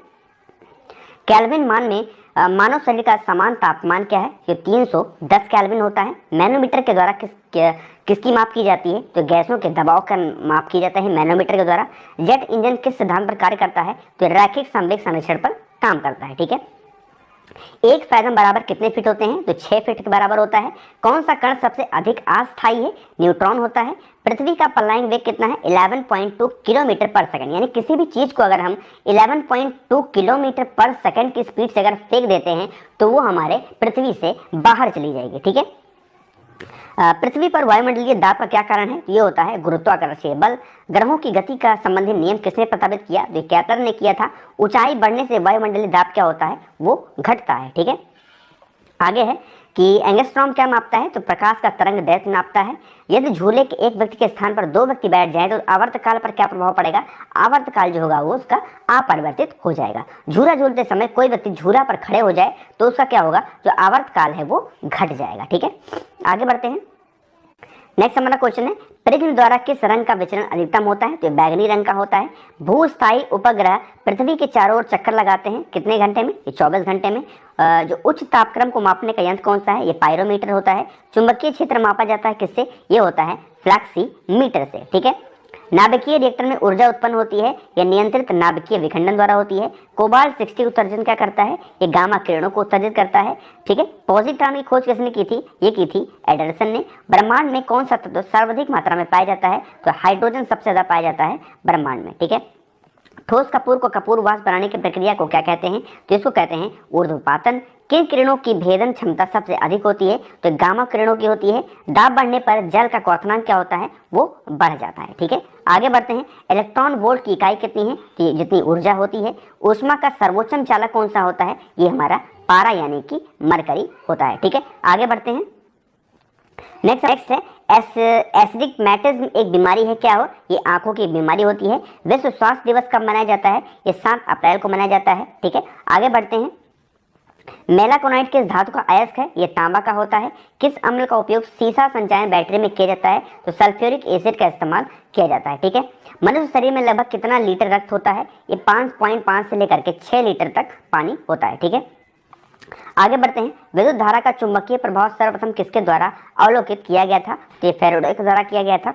केल्विन मान में मानव शरीर का समान तापमान क्या है? ये 310 केल्विन होता है। मैनोमीटर के द्वारा किसकी माप की जाती है? तो गैसों के दबाव का माप की जाता है मैनोमीटर के द्वारा। जेट इंजन किस सिद्धांत पर कार्य करता है? तो रैखिक संवेग संरक्षण पर काम करता है। ठीक है, एक फैथम बराबर कितने फीट होते हैं? तो 6 फीट के बराबर होता है। कौन सा कण सबसे अधिक अस्थायी है? न्यूट्रॉन होता है। पृथ्वी का पलायन वेग कितना है? 11.2 किलोमीटर पर सेकंड। यानी किसी भी चीज को अगर हम 11.2 किलोमीटर पर सेकंड की स्पीड से अगर फेंक देते हैं तो वो हमारे पृथ्वी से बाहर चली जाएगी। ठीक है, पृथ्वी पर वायुमंडलीय दाब का क्या कारण है? ये होता है गुरुत्वाकर्षण बल। ग्रहों की गति का संबंधी नियम किसने प्रस्तावित किया? तो केपलर ने किया था। ऊंचाई बढ़ने से वायुमंडलीय दाब क्या होता है? वो घटता है। ठीक है, आगे है कि एंगस्ट्रॉम क्या मापता है? तो प्रकाश का तरंग दैर्घ्य नापता है। यदि झूले के एक व्यक्ति के स्थान पर 2 व्यक्ति बैठ जाए तो आवर्तकाल पर क्या प्रभाव पड़ेगा? आवर्तकाल जो होगा वो उसका अपरिवर्तित हो जाएगा। झूला झूलते समय कोई व्यक्ति झूला पर खड़े हो जाए तो उसका क्या होगा? जो आवर्तकाल है वो घट जाएगा। ठीक है, आगे बढ़ते हैं। नेक्स्ट हमारा क्वेश्चन है प्रिज्म द्वारा किस रंग का विचलन अधिकतम होता है? तो बैगनी रंग का होता है। भूस्थायी उपग्रह पृथ्वी के चारों ओर चक्कर लगाते हैं कितने घंटे में? ये 24 घंटे में। जो उच्च तापक्रम को मापने का यंत्र कौन सा है? ये पायरोमीटर होता है। चुंबकीय क्षेत्र मापा जाता है किससे? ये होता है फ्लैक्सीमीटर से। ठीक है, नाभिकीय रिएक्टर में ऊर्जा उत्पन्न होती है या नियंत्रित नाभिकीय विखंडन द्वारा होती है। कोबाल्ट 60 उत्सर्जन क्या करता है? ये गामा किरणों को उत्सर्जित करता है। ठीक है, पॉजिट्रॉन की खोज किसने की थी? ये की थी एडरसन ने। ब्रह्मांड में कौन सा तत्व सर्वाधिक मात्रा में पाया जाता है? तो हाइड्रोजन सबसे ज्यादा पाया जाता है ब्रह्मांड में। ठीक है, ठोस कपूर को कपूरवास बनाने की प्रक्रिया को क्या कहते हैं? तो इसको कहते हैं ऊर्ध्वपातन। किन किरणों की भेदन क्षमता सबसे अधिक होती है? तो गामा किरणों की होती है। दाब बढ़ने पर जल का क्वथनांक क्या होता है? वो बढ़ जाता है। ठीक है, आगे बढ़ते हैं। इलेक्ट्रॉन वोल्ट की इकाई कितनी है? तो जितनी ऊर्जा होती है। ऊष्मा का सर्वोच्च चालक कौन सा होता है? ये हमारा पारा यानी कि मरकरी होता है। ठीक है, आगे बढ़ते हैं। नेक्स्ट है एस्टिग्मेटिज्म एक बीमारी है क्या हो? ये आंखों की बीमारी होती है। विश्व स्वास्थ्य दिवस कब मनाया जाता है? ये 7 अप्रैल को मनाया जाता है। ठीक है, आगे बढ़ते हैं। मेलाकोनाइट किस धातु का अयस्क है? ये तांबा का होता है। किस अम्ल का उपयोग सीसा संचायन बैटरी में किया जाता है? तो सल्फ्यूरिक एसिड का इस्तेमाल किया जाता है। ठीक है, मनुष्य शरीर में लगभग कितना लीटर रक्त होता है? ये 5.5 से लेकर के 6 लीटर तक पानी होता है। ठीक है, आगे बढ़ते हैं। विद्युत धारा का चुंबकीय प्रभाव सर्वप्रथम किसके द्वारा अवलोकित किया गया था? तो ये फैराडे के द्वारा किया गया था।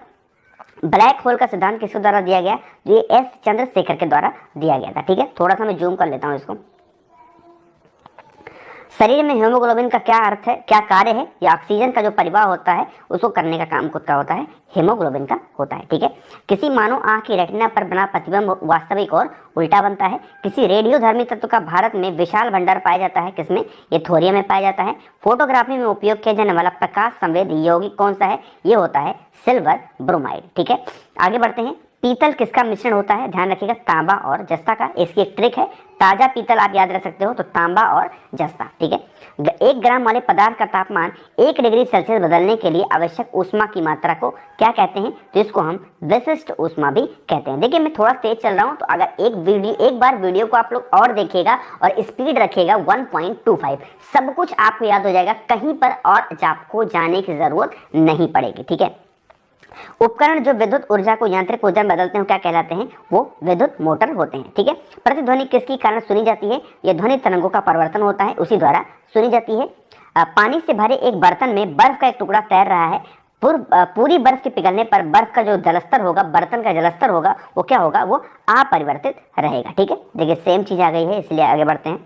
ब्लैक होल का सिद्धांत किसके द्वारा दिया गया? तो ये एस चंद्रशेखर के द्वारा दिया गया था। ठीक है, थोड़ा सा मैं जूम कर लेता हूँ इसको। शरीर में हीमोग्लोबिन का क्या अर्थ है, क्या कार्य है? या ऑक्सीजन का जो परिवाह होता है उसको करने का काम खुद का होता है, हीमोग्लोबिन का होता है। ठीक है, किसी मानव आंख की रेटिना पर बना प्रतिबिंब वास्तविक और उल्टा बनता है। किसी रेडियोधर्मी तत्व का भारत में विशाल भंडार पाया जाता है किसमें? ये थोरियम में पाया जाता है। फोटोग्राफी में उपयोग किया जाने वाला प्रकाश संवेदी यौगिक कौन सा है? ये होता है सिल्वर ब्रोमाइड। ठीक है, आगे बढ़ते हैं। पीतल किसका मिश्रण होता है? ध्यान रखिएगा, तांबा और जस्ता का। इसकी एक ट्रिक है, ताजा पीतल आप याद रख सकते हो तो तांबा और जस्ता। ठीक है, 1 ग्राम वाले पदार्थ का तापमान 1 डिग्री सेल्सियस बदलने के लिए आवश्यक ऊष्मा की मात्रा को क्या कहते हैं? तो इसको हम विशिष्ट ऊष्मा भी कहते हैं। देखिए मैं थोड़ा तेज चल रहा हूँ तो अगर एक बार वीडियो को आप लोग और देखिएगा और स्पीड रखिएगा 1.25, सब कुछ आपको याद हो जाएगा, कहीं पर और आपको जाने की जरूरत नहीं पड़ेगी। ठीक है, उपकरण जो विद्युत ऊर्जा को यांत्रिक ऊर्जा में बदलते हैं क्या कहलाते हैं? वो विद्युत मोटर होते हैं। ठीक है, प्रतिध्वनि किसके कारण सुनी जाती है? यह ध्वनि तरंगों का परिवर्तन होता है, उसी द्वारा सुनी जाती है। पानी से भरे एक बर्तन में बर्फ का एक टुकड़ा तैर रहा है। पूरी बर्फ के पिघलने पर बर्फ का जो जलस्तर होगा, बर्तन का जलस्तर होगा, वो क्या होगा? वो अपरिवर्तित रहेगा। ठीक है, देखिए सेम चीज आ गई है, इसलिए आगे बढ़ते हैं।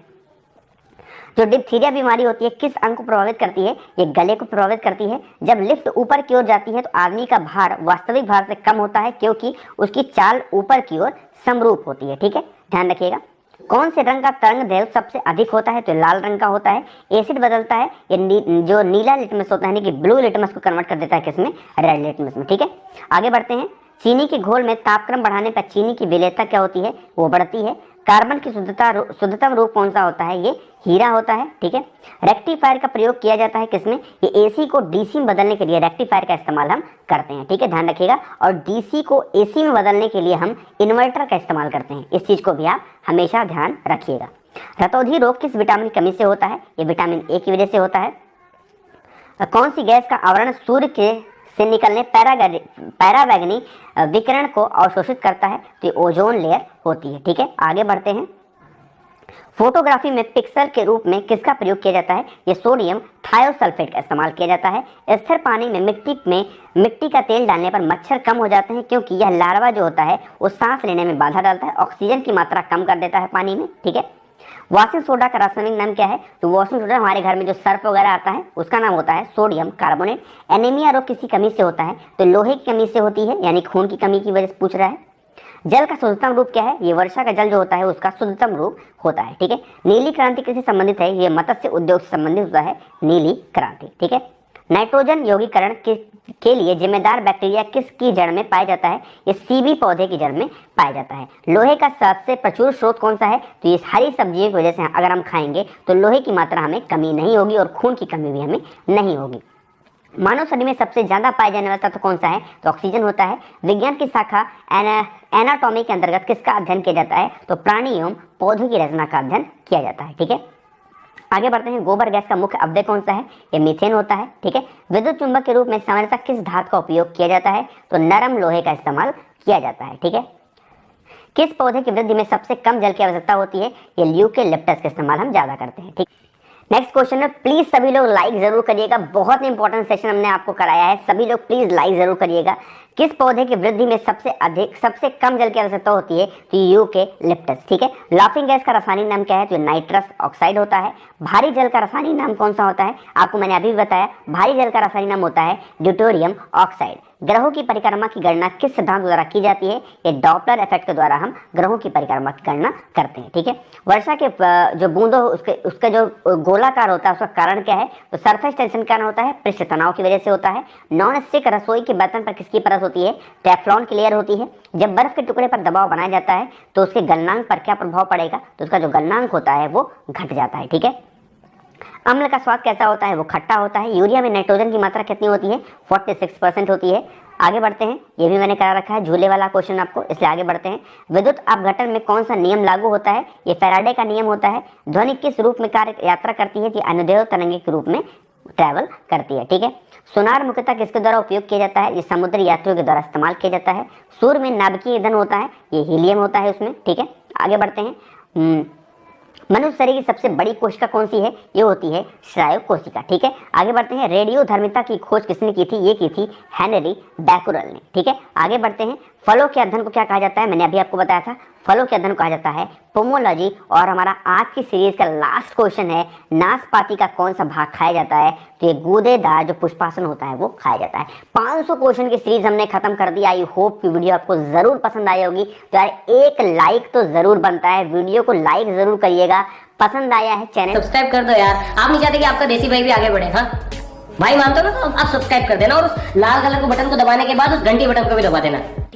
जो डिप्थीरिया बीमारी होती है किस अंग को प्रभावित करती है? ये गले को प्रभावित करती है। जब लिफ्ट ऊपर की ओर जाती है तो आदमी का भार वास्तविक भार से कम होता है क्योंकि उसकी चाल ऊपर की ओर समरूप होती है। ठीक है, ध्यान रखिएगा। कौन से रंग का तरंग दैर्घ्य सबसे अधिक होता है? तो लाल रंग का होता है। एसिड बदलता है, ये जो नीला लिटमस होता है यानी कि ब्लू लिटमस को कन्वर्ट कर देता है किसमें? रेड लिटमस में। ठीक है, आगे बढ़ते हैं। चीनी के घोल में तापक्रम बढ़ाने पर चीनी की विलेयता क्या होती है, वो बढ़ती है। कार्बन की शुद्धतम रूप कौन सा होता है, ये हीरा होता है। ठीक है, रेक्टिफायर का प्रयोग किया जाता है किसमें, ये एसी को डीसी में बदलने के लिए रेक्टिफायर का इस्तेमाल हम करते हैं। ठीक है, ध्यान रखिएगा। और डीसी को एसी में बदलने के लिए हम इन्वर्टर का इस्तेमाल करते हैं, इस चीज को भी आप हमेशा ध्यान रखिएगा। रतौंधी रोग किस विटामिन की कमी से होता है, ये विटामिन ए की वजह से होता है। कौन सी गैस का आवरण सूर्य के से निकलने पैरावैगनी विकिरण को अवशोषित करता है, तो ये ओजोन लेयर होती है। ठीक है, आगे बढ़ते हैं। फोटोग्राफी में पिक्सल के रूप में किसका प्रयोग किया जाता है, ये सोडियम थायोसल्फेट का इस्तेमाल किया जाता है। स्थिर पानी में मिट्टी का तेल डालने पर मच्छर कम हो जाते हैं, क्योंकि यह लार्वा जो होता है वो सांस लेने में बाधा डालता है, ऑक्सीजन की मात्रा कम कर देता है पानी में। ठीक है, वॉशिंग सोडा का रासायनिक नाम क्या है, तो वॉशिंग सोडा हमारे घर में जो सर्फ वगैरह आता है उसका नाम होता है सोडियम कार्बोनेट। एनीमिया रोग किसी कमी से होता है, तो लोहे की कमी से होती है, यानी खून की कमी की वजह से पूछ रहा है। जल का शुद्धतम रूप क्या है, ये वर्षा का जल जो होता है उसका शुद्धतम रूप होता है। ठीक है, नीली क्रांति किससे संबंधित है, ये मत्स्य उद्योग से संबंधित होता है नीली क्रांति। ठीक है, नाइट्रोजन यौगीकरण के लिए जिम्मेदार बैक्टीरिया किसकी जड़ में पाया जाता है, ये सीबी पौधे की जड़ में पाया जाता है। लोहे का सबसे प्रचुर स्रोत कौन सा है, तो ये हरी सब्जियों की वजह से अगर हम खाएंगे तो लोहे की मात्रा हमें कमी नहीं होगी और खून की कमी भी हमें नहीं होगी। मानव शरीर में सबसे ज्यादा पाया जाने वाला तत्व कौन सा है, तो ऑक्सीजन होता है। विज्ञान की शाखा एनाटॉमी के अंतर्गत किसका अध्ययन किया जाता है, तो प्राणी एवं पौधों की रचना का अध्ययन किया जाता है। ठीक है, आगे बढ़ते हैं। गोबर गैस का मुख्य अपव्यय कौन सा है, ये मीथेन होता है। ठीक है, विद्युत चुंबक के रूप में सामान्यतः किस धातु का उपयोग किया जाता है, तो नरम लोहे का इस्तेमाल किया जाता है। ठीक है, किस पौधे की वृद्धि में सबसे कम जल की आवश्यकता होती है, ये ल्यूकेलिप्टस का इस्तेमाल हम ज्यादा करते हैं। ठीक, नेक्स्ट क्वेश्चन है, प्लीज सभी लोग लाइक जरूर करिएगा, बहुत इंपॉर्टेंट सेशन हमने आपको कराया है, सभी लोग प्लीज लाइक जरूर करिएगा। किस पौधे की वृद्धि में सबसे कम जल की आवश्यकता होती है, तो यूकेलिप्टस। ठीक है, लाफिंग गैस का रासायनिक नाम क्या है, तो नाइट्रस ऑक्साइड होता है। भारी जल का रासायनिक नाम कौन सा होता है, आपको मैंने अभी बताया, भारी जल का रासायनिक नाम होता है ड्यूटेरियम ऑक्साइड। ग्रहों की परिक्रमा की गणना किस सिद्धांत द्वारा की जाती है, ये डॉपलर इफेक्ट के द्वारा हम ग्रहों की परिक्रमा की गणना करते हैं। ठीक है, वर्षा के जो बूंदों उसका जो गोलाकार होता है उसका कारण क्या है, तो सरफेस टेंशन कारण होता है, पृष्ठ तनाव की वजह से होता है। नॉन स्टिक रसोई के बर्तन पर किसकी परत होती है, टेफ्लॉन की लेयर होती है। जब बर्फ के टुकड़े पर दबाव बनाया जाता है तो उसके गलनांक पर क्या प्रभाव पड़ेगा, तो उसका जो गलनांक होता है वो घट जाता है। ठीक है, अम्ल का स्वाद कैसा होता है, वो खट्टा होता है। यूरिया में नाइट्रोजन की मात्रा कितनी होती है, 46% होती है। आगे बढ़ते हैं, ये भी मैंने करा रखा है झूले वाला क्वेश्चन आपको, इसलिए आगे बढ़ते हैं। विद्युत अपघटन में कौन सा नियम लागू होता है, ये फैराडे का नियम होता है। ध्वनि किस रूप में यात्रा करती है, ये अनुदैर्ध्य तरंगे के रूप में ट्रैवल करती है। ठीक है, सोनार मुख्यतः किसके द्वारा उपयोग किया जाता है, ये समुद्री यात्रियों के द्वारा इस्तेमाल किया जाता है। सूर्य में नाभिकीय ईंधन होता है, ये हीलियम होता है उसमें। ठीक है, आगे बढ़ते हैं। मनुष्य शरीर की सबसे बड़ी कोशिका कौन सी है, ये होती है स्नायु कोशिका। ठीक है, आगे बढ़ते हैं। रेडियोधर्मिता की खोज किसने की थी, ये की थी हेनरी बैकुरल ने। ठीक है, आगे बढ़ते हैं। फलों के अध्ययन को क्या कहा जाता है, मैंने अभी आपको बताया था, फलों के अध्ययन को कहा जाता है पोमोलॉजी। और हमारा आज की सीरीज का लास्ट क्वेश्चन है, नाशपाती का कौन सा भाग खाया जाता है, तो ये गूदेदार जो पुष्पासन होता है वो खाया जाता है। 500 क्वेश्चन की सीरीज हमने खत्म कर दी। आई होप की वीडियो आपको जरूर पसंद आई होगी, तो यार एक लाइक तो जरूर बनता है, वीडियो को लाइक जरूर करिएगा। पसंद आया है चैनल सब्सक्राइब कर दो यार, आप नहीं चाहते कि आपका देसी भाई भी आगे बढ़े। हाँ भाई मानते हो ना, तो आप सब्सक्राइब कर देना और उस लाल कलर के बटन को दबाने के बाद उस घंटी बटन को भी दबा देना।